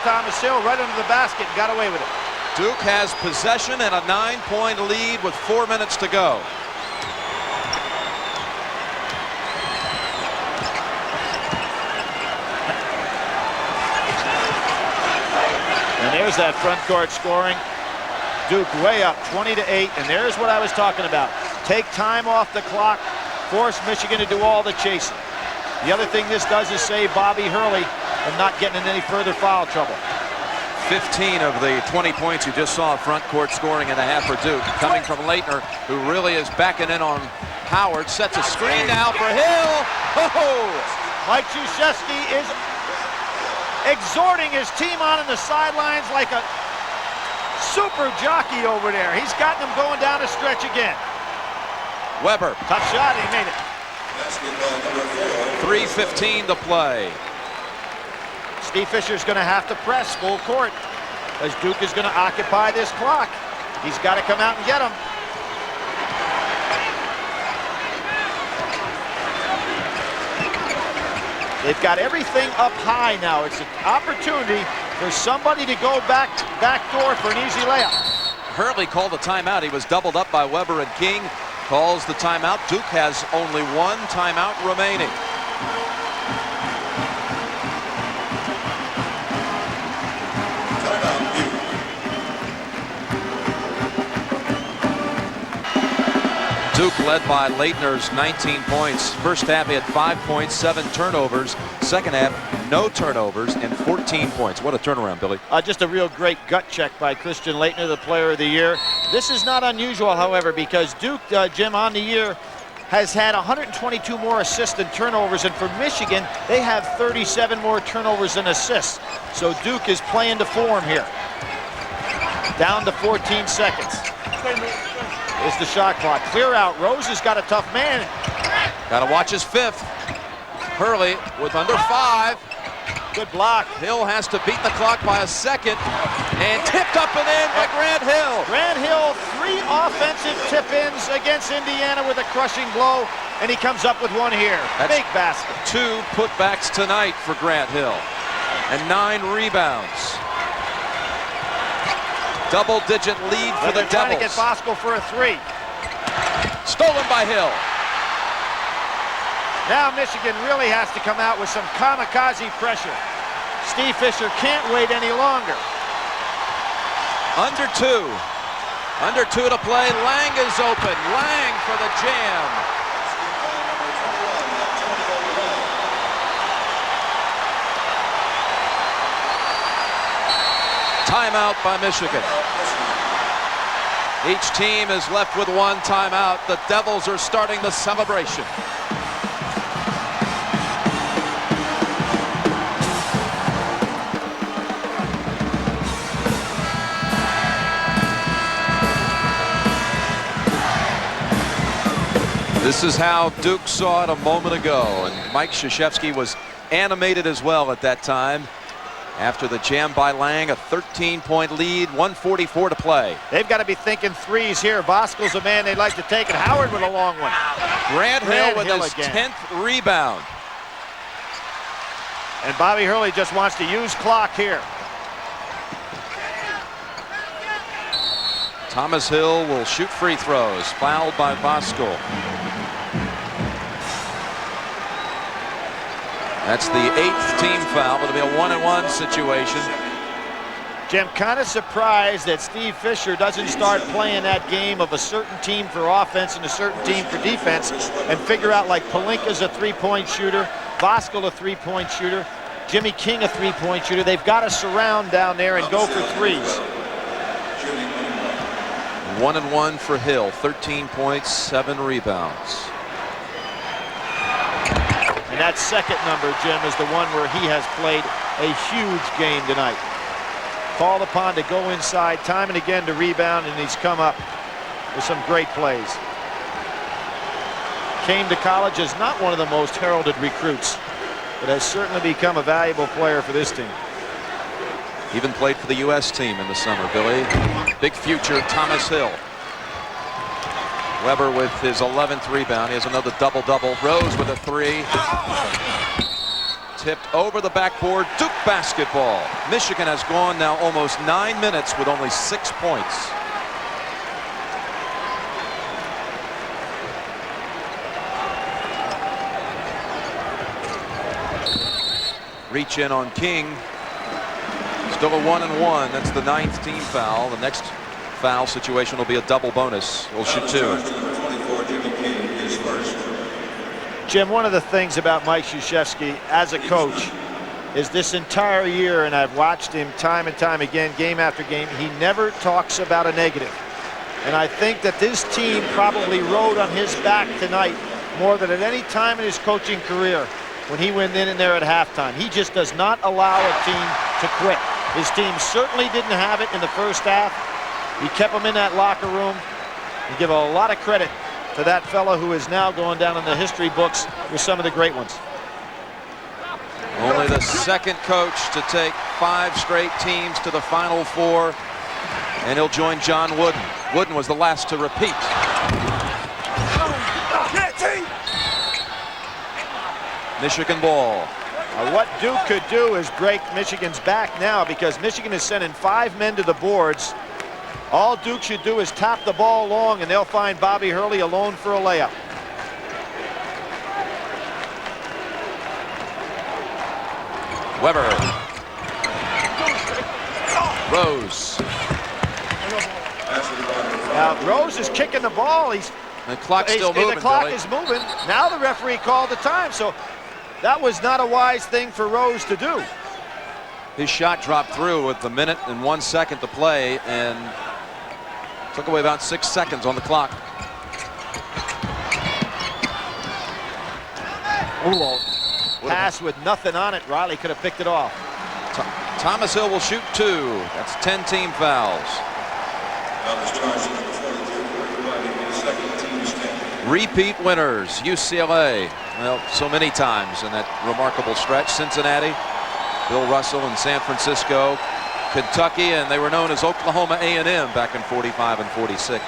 A: Thomas Hill right under the basket and got away with it.
J: Duke has possession and a 9-point lead with 4 minutes to go.
A: And there's that front court scoring. Duke way up 20-8, and there's what I was talking about. Take time off the clock, force Michigan to do all the chasing. The other thing this does is save Bobby Hurley from not getting in any further foul trouble.
J: 15 of the 20 points you just saw front court scoring and a half for Duke. Coming from Leitner, who really is backing in on Howard. Sets a screen now for Hill. Oh!
A: Mike Krzyzewski is exhorting his team on the sidelines like a super jockey over there. He's gotten them going down the stretch again.
J: Weber.
A: Tough shot, he made it.
J: 3:15 to play.
A: Steve Fisher's going to have to press full court as Duke is going to occupy this clock. He's got to come out and get him. They've got everything up high now. It's an opportunity for somebody to go back door for an easy layup.
J: Hurley called a timeout. He was doubled up by Weber and King. Calls the timeout. Duke has only 1 timeout remaining. Duke led by Leitner's 19 points. First half he had 5 points, 7 turnovers. Second half, no turnovers and 14 points. What a turnaround, Billy.
A: Just a real great gut check by Christian Laettner, the player of the year. This is not unusual, however, because Duke, Jim, on the year has had 122 more assists than turnovers, and for Michigan, they have 37 more turnovers than assists. So Duke is playing to form here. Down to 14 seconds. Is the shot clock. Clear out. Rose has got a tough man.
J: Got to watch his 5th. Hurley with under 5.
A: Good block.
J: Hill has to beat the clock by a second. And tipped up and in by Grant Hill.
A: Grant Hill, 3 offensive tip-ins against Indiana with a crushing blow, and he comes up with 1 here.
J: That's
A: big basket.
J: 2 putbacks tonight for Grant Hill. And 9 rebounds. Double-digit lead for the Devils.
A: Trying to get Voskuhl for a 3.
J: Stolen by Hill.
A: Now Michigan really has to come out with some kamikaze pressure. Steve Fisher can't wait any longer.
J: Under 2. Under 2 to play. Lang is open. Lang for the jam. Timeout by Michigan. Each team is left with 1 timeout. The Devils are starting the celebration. This is how Duke saw it a moment ago, and Mike Krzyzewski was animated as well at that time. After the jam by Lang, a 13-point lead, 1:44 to play.
A: They've got to be thinking 3s here. Voskuhl's a man they'd like to take, and Howard with a long one.
J: Grant Hill with his
A: again.
J: 10th rebound.
A: And Bobby Hurley just wants to use clock here.
J: Thomas Hill will shoot free throws. Fouled by Voskuhl. That's the 8th team foul. It'll be a 1-and-1 situation.
A: Jim, kind of surprised that Steve Fisher doesn't start playing that game of a certain team for offense and a certain team for defense and figure out like Pelinka's a three-point shooter, Voskuhl a three-point shooter, Jimmy King a three-point shooter. They've got to surround down there and go for threes.
J: 1-and-1 for Hill. 13 points, 7 rebounds.
A: And that second number, Jim, is the one where he has played a huge game tonight. Called upon to go inside time and again to rebound, and he's come up with some great plays. Came to college as not one of the most heralded recruits, but has certainly become a valuable player for this team.
J: Even played for the U.S. team in the summer, Billy. Big future, Thomas Hill. Weber with his 11th rebound. He has another double-double. Rose with a 3. Tipped over the backboard. Duke basketball. Michigan has gone now almost 9 minutes with only 6 points. Reach in on King. Still a 1-and-1. That's the 9th team foul. The next foul situation will be a double bonus. We'll shoot 2.
A: Jim, one of the things about Mike Krzyzewski as a coach is this entire year, and I've watched him time and time again, game after game, he never talks about a negative. And I think that this team probably rode on his back tonight more than at any time in his coaching career when he went in there at halftime. He just does not allow a team to quit. His team certainly didn't have it in the first half. He kept them in that locker room. And give a lot of credit to that fellow who is now going down in the history books with some of the great ones.
J: Only the second coach to take 5 straight teams to the Final Four, and he'll join John Wooden. Wooden was the last to repeat. Michigan ball.
A: What Duke could do is break Michigan's back now, because Michigan is sending 5 men to the boards. All Duke should do is tap the ball long, and they'll find Bobby Hurley alone for a layup.
J: Weber. Rose.
A: Now Rose is kicking the ball.
J: The clock's still moving.
A: The clock
J: Billy.
A: is moving. Now the referee called the time, so that was not a wise thing for Rose to do.
J: His shot dropped through with a minute and 1 second to play, and took away about 6 seconds on the clock.
A: Pass with nothing on it. Riley could have picked it off.
J: Thomas Hill will shoot 2. That's 10 team fouls. Repeat winners, UCLA. Well, so many times in that remarkable stretch. Cincinnati, Bill Russell in San Francisco, Kentucky, and they were known as Oklahoma A&M back in 45 and 46.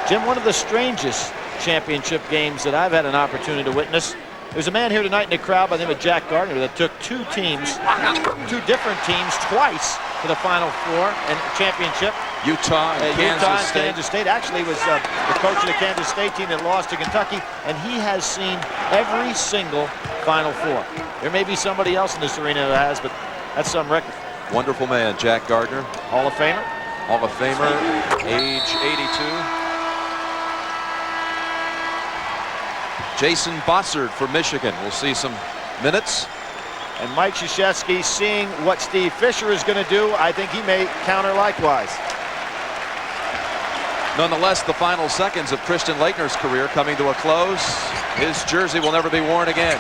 A: Jim, one of the strangest championship games that I've had an opportunity to witness. There's a man here tonight in the crowd by the name of Jack Gardner that took 2 different teams twice to the Final Four and championship.
J: Utah and
A: Kansas State. Actually was the coach of the Kansas State team that lost to Kentucky, and he has seen every single Final Four. There may be somebody else in this arena that has, but that's some record.
J: Wonderful man, Jack Gardner.
A: Hall of Famer.
J: Hall of Famer, age 82. Jason Bossard for Michigan. We'll see some minutes.
A: And Mike Krzyzewski, seeing what Steve Fisher is going to do, I think he may counter likewise.
J: Nonetheless, the final seconds of Christian Laettner's career coming to a close. His jersey will never be worn again.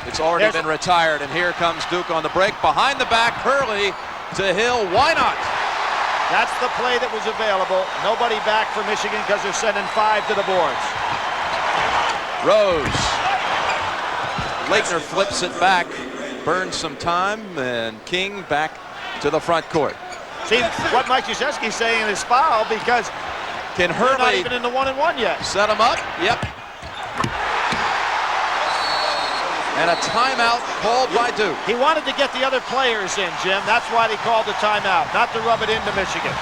J: It's already been retired, and here comes Duke on the break. Behind the back, Hurley to Hill. Why not?
A: That's the play that was available. Nobody back for Michigan because they're sending 5 to the boards.
J: Rose. Laettner flips it back, burns some time, and King back to the front court.
A: See what Mike Krzyzewski's saying is foul, because
J: can Hurley
A: not even in the 1-and-1 yet.
J: Set him up? Yep. And a timeout called by Duke.
A: He wanted to get the other players in, Jim. That's why he called the timeout, not to rub it into Michigan.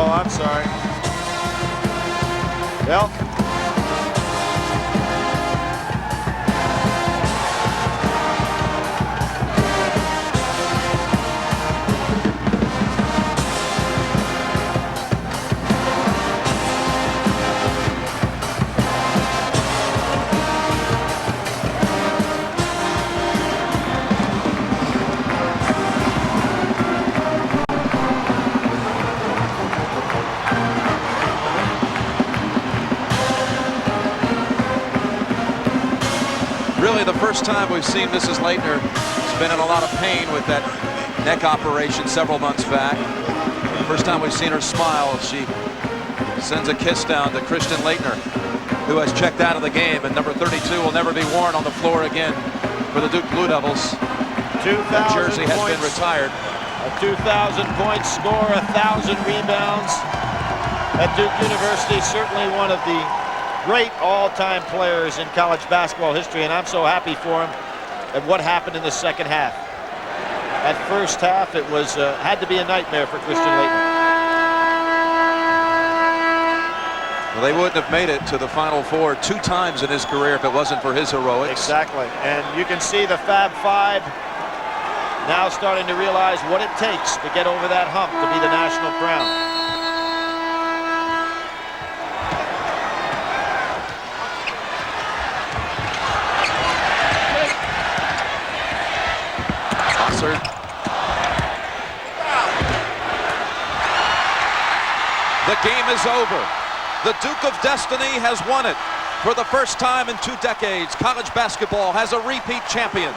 A: Oh, I'm sorry. Well,
J: Really the first time we've seen Mrs. Leitner. She's been in a lot of pain with that neck operation several months back. First time we've seen her smile. She sends a kiss down to Christian Leitner, who has checked out of the game, and number 32 will never be worn on the floor again for the Duke Blue Devils. That jersey has been retired.
A: A 2,000-point score, 1,000 rebounds at Duke University. Certainly one of the great all-time players in college basketball history, and I'm so happy for him at what happened in the second half. That first half, it was had to be a nightmare for Christian Leitner.
J: Well, they wouldn't have made it to the Final Four 2 times in his career if it wasn't for his heroics.
A: Exactly, and you can see the Fab Five now starting to realize what it takes to get over that hump to be the national crown.
J: The game is over. The Duke of Destiny has won it. For the first time in 2 decades, college basketball has a repeat champion.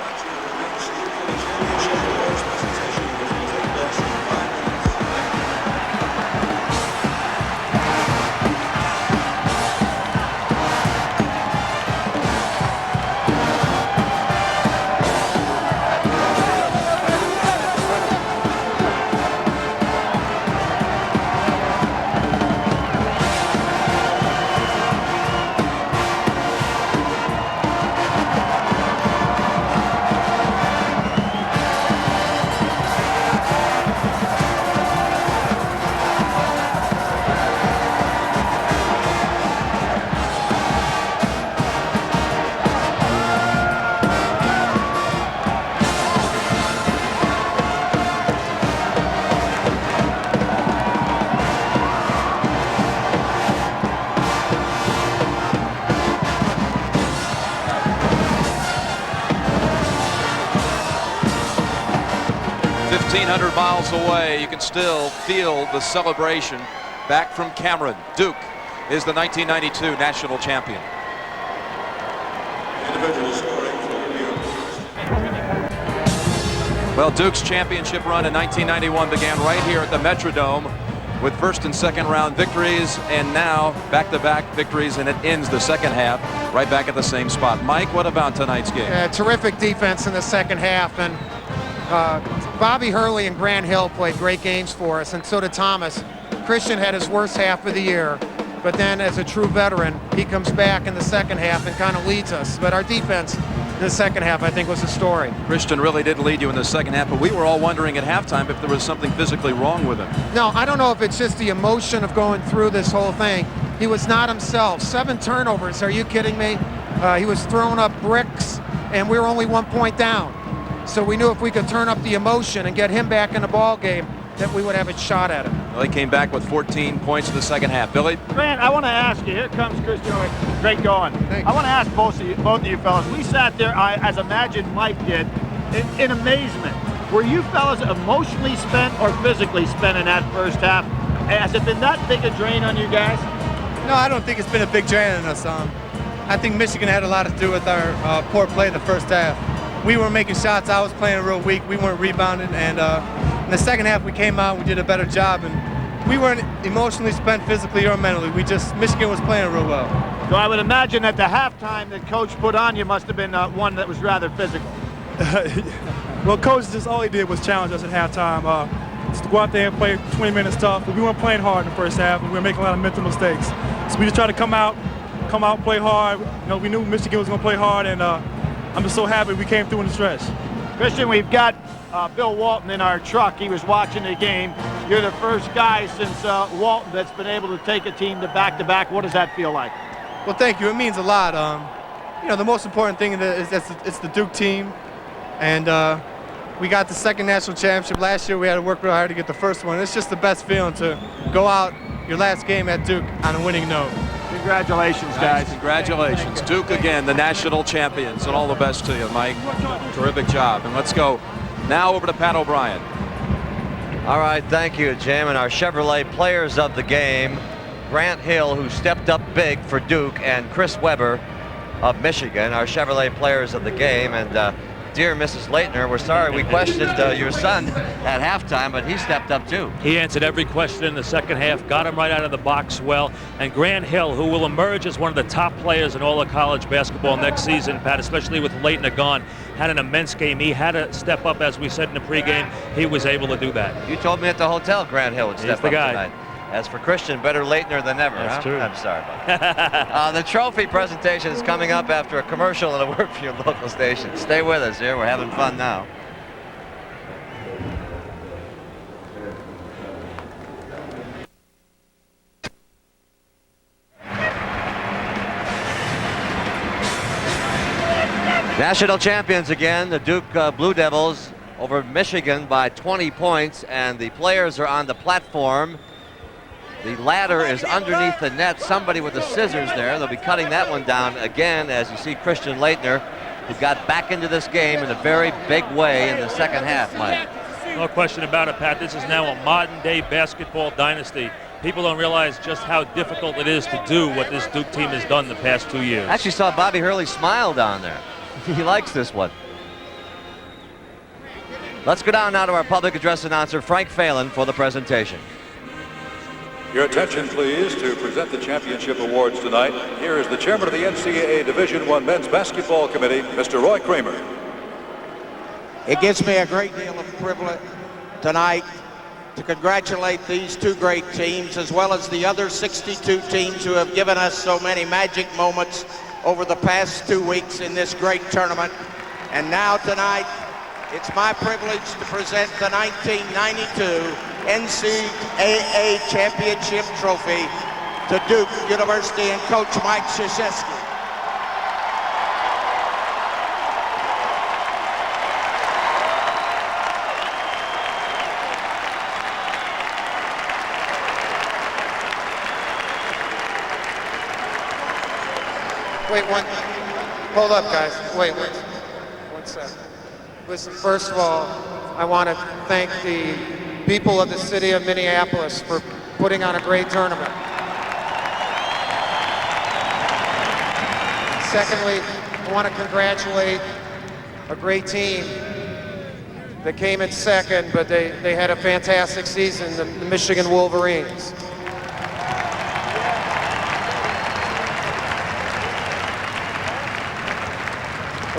J: Miles away, you can still feel the celebration back from Cameron. Duke is the 1992 national champion. Well, Duke's championship run in 1991 began right here at the Metrodome with first and second round victories, and now back-to-back victories, and it ends the second half right back at the same spot. Mike, what about tonight's game?
H: Terrific defense in the second half, and Bobby Hurley and Grant Hill played great games for us, and so did Thomas. Christian had his worst half of the year, but then as a true veteran, he comes back in the second half and kind of leads us. But our defense in the second half, I think, was the story.
J: Christian really did lead you in the second half, but we were all wondering at halftime if there was something physically wrong with him.
H: No, I don't know if it's just the emotion of going through this whole thing. He was not himself. 7 turnovers, are you kidding me? He was throwing up bricks, and we were only 1 point down. So we knew if we could turn up the emotion and get him back in the ball game, that we would have a shot at him.
J: Well, he came back with 14 points in the second half. Billy?
K: Grant, I want to ask you, here comes Christian. Great going. I want to ask both of you fellas. We sat there, as Imagine Mike did, in amazement. Were you fellas emotionally spent or physically spent in that first half? Has it been that big a drain on you guys?
V: No, I don't think it's been a big drain on us.
I: I think Michigan had a lot to do with our poor play the first half. We weren't making shots. I was playing real weak. We weren't rebounding. And in the second half, we came out and we did a better job. And we weren't emotionally spent physically or mentally. Michigan was playing real well.
K: So I would imagine that the halftime that Coach put on you must have been one that was rather physical.
V: Well, Coach just all he did was challenge us at halftime. Just to go out there and play 20 minutes tough. But we weren't playing hard in the first half, and we were making a lot of mental mistakes. So we just tried to come out, play hard. You know, we knew Michigan was going to play hard, and I'm just so happy we came through in the stretch.
K: Christian, we've got Bill Walton in our truck. He was watching the game. You're the first guy since Walton that's been able to take a team to back-to-back. What does that feel like?
I: Well, thank you. It means a lot. You know, the most important thing is that it's the Duke team, and we got the second national championship. Last year we had to work real hard to get the first one. It's just the best feeling to go out your last game at Duke on a winning note.
K: Congratulations, guys.
J: Congratulations. Duke again, the national champions, and all the best to you, Mike. Terrific job. And let's go now over to Pat O'Brien.
C: All right, thank you, Jim. And our Chevrolet players of the game, Grant Hill, who stepped up big for Duke, and Chris Webber of Michigan, our Chevrolet players of the game. And dear Mrs. Leitner, we're sorry we questioned your son at halftime, but he stepped up too.
E: He answered every question in the second half, got him right out of the box well. And Grant Hill, who will emerge as one of the top players in all of college basketball next season, Pat, especially with Leitner gone, had an immense game. He had to step up, as we said in the pregame. He was able to do that.
C: You told me at the hotel Grant Hill would step
E: He's the
C: up
E: guy.
C: tonight. As for Christian, better Leitner than ever.
E: That's true.
C: I'm sorry about that. The trophy presentation is coming up after a commercial and a word from your local station. Stay with us here. We're having fun now. National champions again, the Duke Blue Devils over Michigan by 20 points, and the players are on the platform. The ladder is underneath the net. Somebody with the scissors there. They'll be cutting that one down again, as you see Christian Leitner, who got back into this game in a very big way in the second half, Mike.
E: No question about it, Pat. This is now a modern-day basketball dynasty. People don't realize just how difficult it is to do what this Duke team has done the past 2 years.
C: I actually saw Bobby Hurley smile down there. He likes this one. Let's go down now to our public address announcer, Frank Phelan, for the presentation.
D: Your attention, please, to present the championship awards tonight. Here is the chairman of the NCAA Division I Men's Basketball Committee, Mr. Roy Kramer.
W: It gives me a great deal of privilege tonight to congratulate these two great teams, as well as the other 62 teams who have given us so many magic moments over the past 2 weeks in this great tournament. And now tonight, it's my privilege to present the 1992 NCAA Championship Trophy to Duke University and Coach Mike Krzyzewski.
H: Wait, hold up, guys. Wait, 1 second. Listen, first of all, I want to thank the people of the city of Minneapolis for putting on a great tournament. Secondly, I want to congratulate a great team that came in second, but they had a fantastic season, the Michigan Wolverines.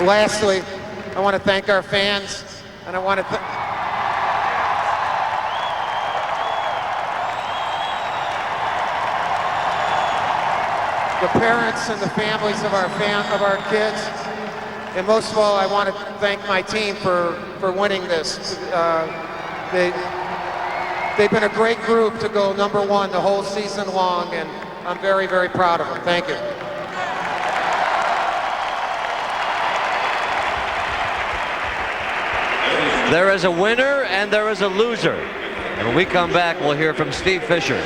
H: Lastly, I want to thank our fans, and I want to the parents and the families of our kids, and most of all, I want to thank my team for winning this. They've been a great group to go #1 the whole season long, and I'm very, very proud of them. Thank you.
C: There is a winner and there is a loser. And when we come back, we'll hear from Steve Fisher.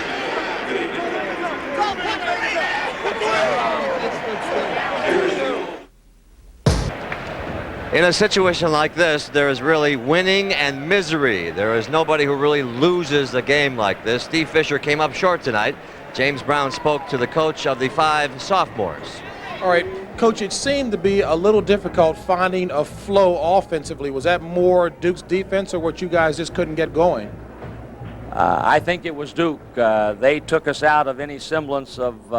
C: In a situation like this, there is really winning and misery. There is nobody who really loses a game like this. Steve Fisher came up short tonight. James Brown spoke to the coach of the 5 sophomores.
G: All right, Coach, it seemed to be a little difficult finding a flow offensively. Was that more Duke's defense or what you guys just couldn't get going?
M: I think it was Duke. They took us out of any semblance of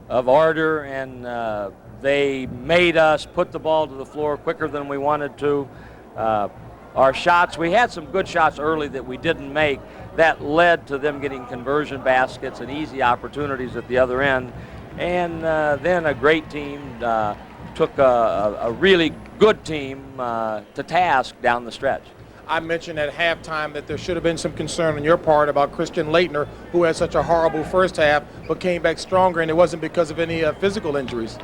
M: order, and they made us put the ball to the floor quicker than we wanted to. Our shots, we had some good shots early that we didn't make. That led to them getting conversion baskets and easy opportunities at the other end. And then a great team took a really good team to task down the stretch.
G: I mentioned at halftime that there should have been some concern on your part about Christian Leitner, who had such a horrible first half, but came back stronger, and it wasn't because of any physical injuries.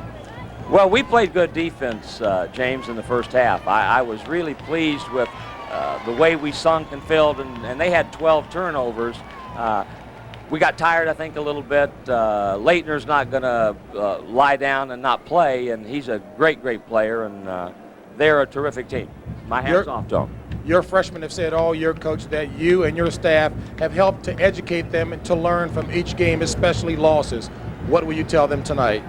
M: Well, we played good defense, James, in the first half. I was really pleased with the way we sunk and filled, and they had 12 turnovers. We got tired, I think, a little bit. Leitner's not going to lie down and not play, and he's a great, great player, and they're a terrific team. My hat's off to them.
G: Your freshmen have said all year, Coach, that you and your staff have helped to educate them and to learn from each game, especially losses. What will you tell them tonight?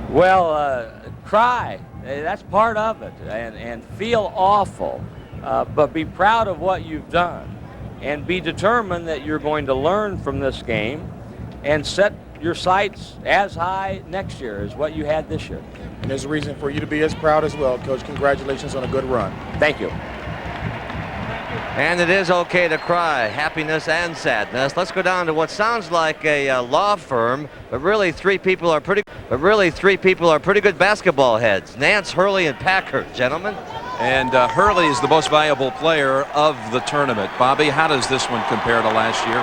M: Well, cry. That's part of it, and feel awful, but be proud of what you've done, and be determined that you're going to learn from this game and set your sights as high next year as what you had this year.
G: And there's a reason for you to be as proud as well, Coach. Congratulations on a good run.
M: Thank you.
C: And it is okay to cry, happiness and sadness. Let's go down to what sounds like a law firm, but really three people are pretty good basketball heads. Nance, Hurley, and Packer, gentlemen.
J: And Hurley is the most valuable player of the tournament. Bobby, how does this one compare to last year?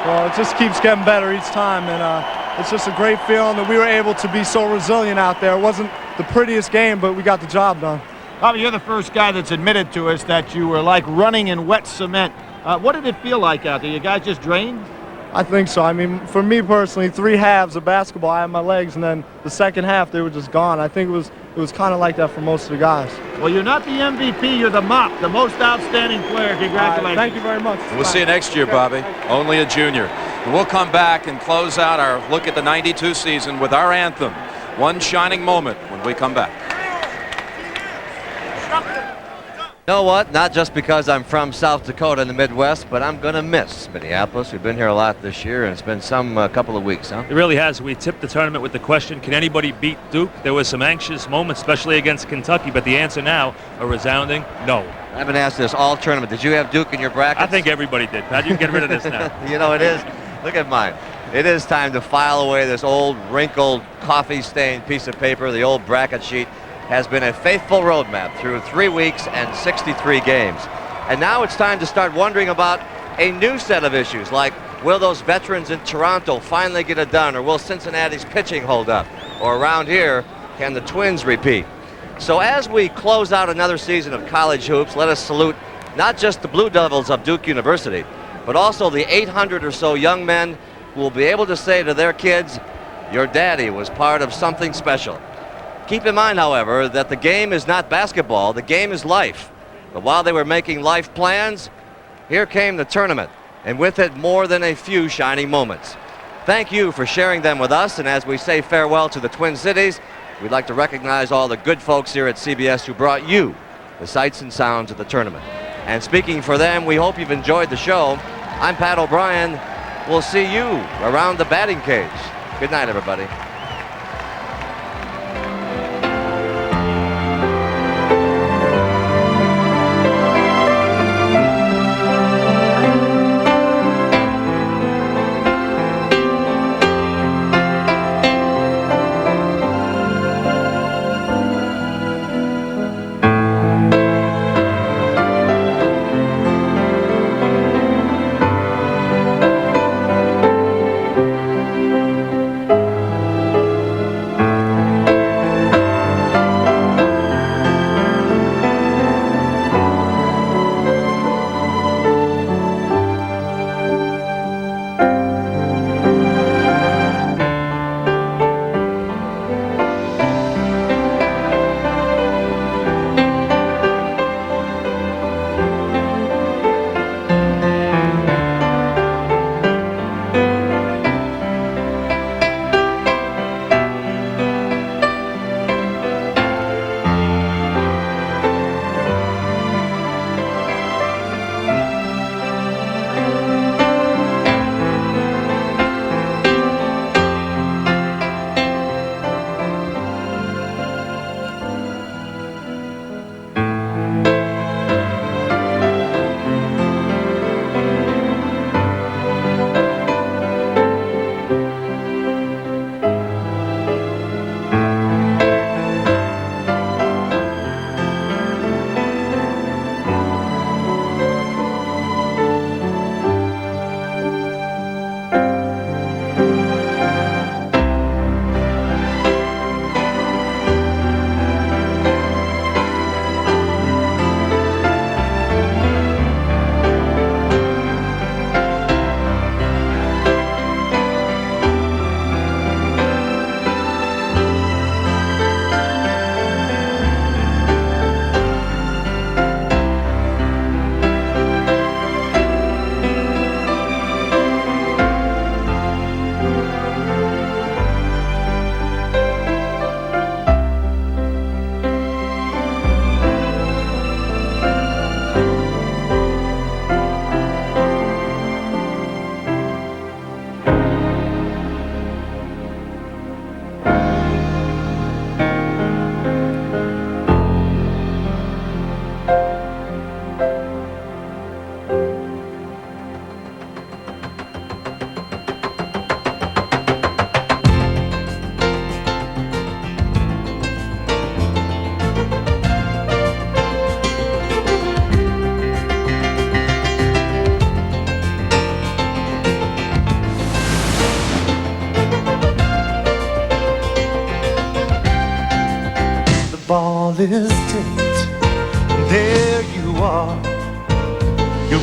V: Well, it just keeps getting better each time, and it's just a great feeling that we were able to be so resilient out there. It wasn't the prettiest game, but we got the job done.
K: Bobby, you're the first guy that's admitted to us that you were like running in wet cement. What did it feel like out there? You guys just drained?
V: I think so. I mean, for me personally, 3 halves of basketball, I had my legs, and then the second half, they were just gone. I think it was kind of like that for most of the guys.
K: Well, you're not the MVP. You're the MOP, the most outstanding player. Congratulations.
V: Thank you very much.
J: We'll see you next year, Bobby. Only a junior. And we'll come back and close out our look at the 92 season with our anthem, One Shining Moment, when we come back.
C: You know what? Not just because I'm from South Dakota in the Midwest, but I'm going to miss Minneapolis. We've been here a lot this year, and it's been some couple of weeks, huh?
E: It really has. We tipped the tournament with the question, can anybody beat Duke? There was some anxious moments, especially against Kentucky, but the answer now, a resounding no.
C: I haven't asked this all tournament. Did you have Duke in your bracket?
E: I think everybody did. Pat, you can get rid of this now.
C: You know, it is. Look at mine. It is time to file away this old, wrinkled, coffee-stained piece of paper, the old bracket sheet. Has been a faithful roadmap through 3 weeks and 63 games. And now it's time to start wondering about a new set of issues, like will those veterans in Toronto finally get it done, or will Cincinnati's pitching hold up? Or around here, can the Twins repeat? So as we close out another season of college hoops, let us salute not just the Blue Devils of Duke University, but also the 800 or so young men who will be able to say to their kids, your daddy was part of something special. Keep in mind, however, that the game is not basketball, the game is life. But while they were making life plans, here came the tournament, and with it more than a few shining moments. Thank you for sharing them with us, and as we say farewell to the Twin Cities, we'd like to recognize all the good folks here at CBS who brought you the sights and sounds of the tournament. And speaking for them, we hope you've enjoyed the show. I'm Pat O'Brien. We'll see you around the batting cage. Good night, everybody.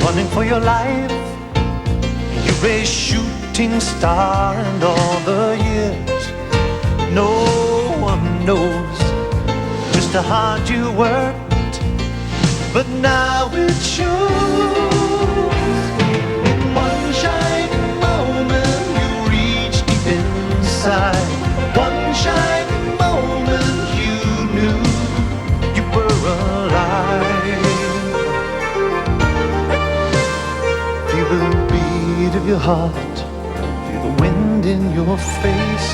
N: running for your life. You're a shooting star, and all the years no one knows just how hard you worked, but now it shows. In one shining moment you reach deep inside. One shining moment you knew you were alive. Feel the beat of your heart, feel the wind in your face.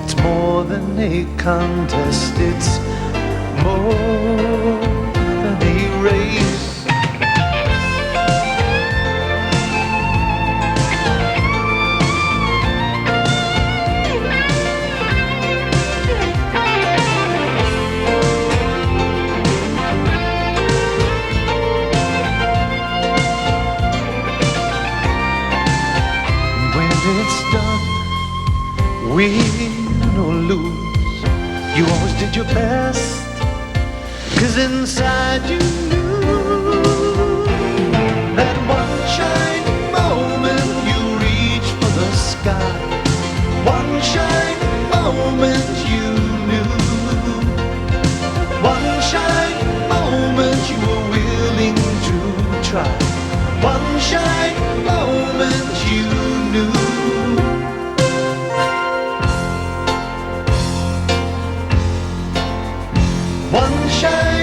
N: It's more than a contest, it's more than a race. When it's done, win or lose, you always did your best, 'cause inside you knew that one shining moment you reach for the sky. One shining moment you knew. One shining moment you were willing to try. One shining moment you knew. One shining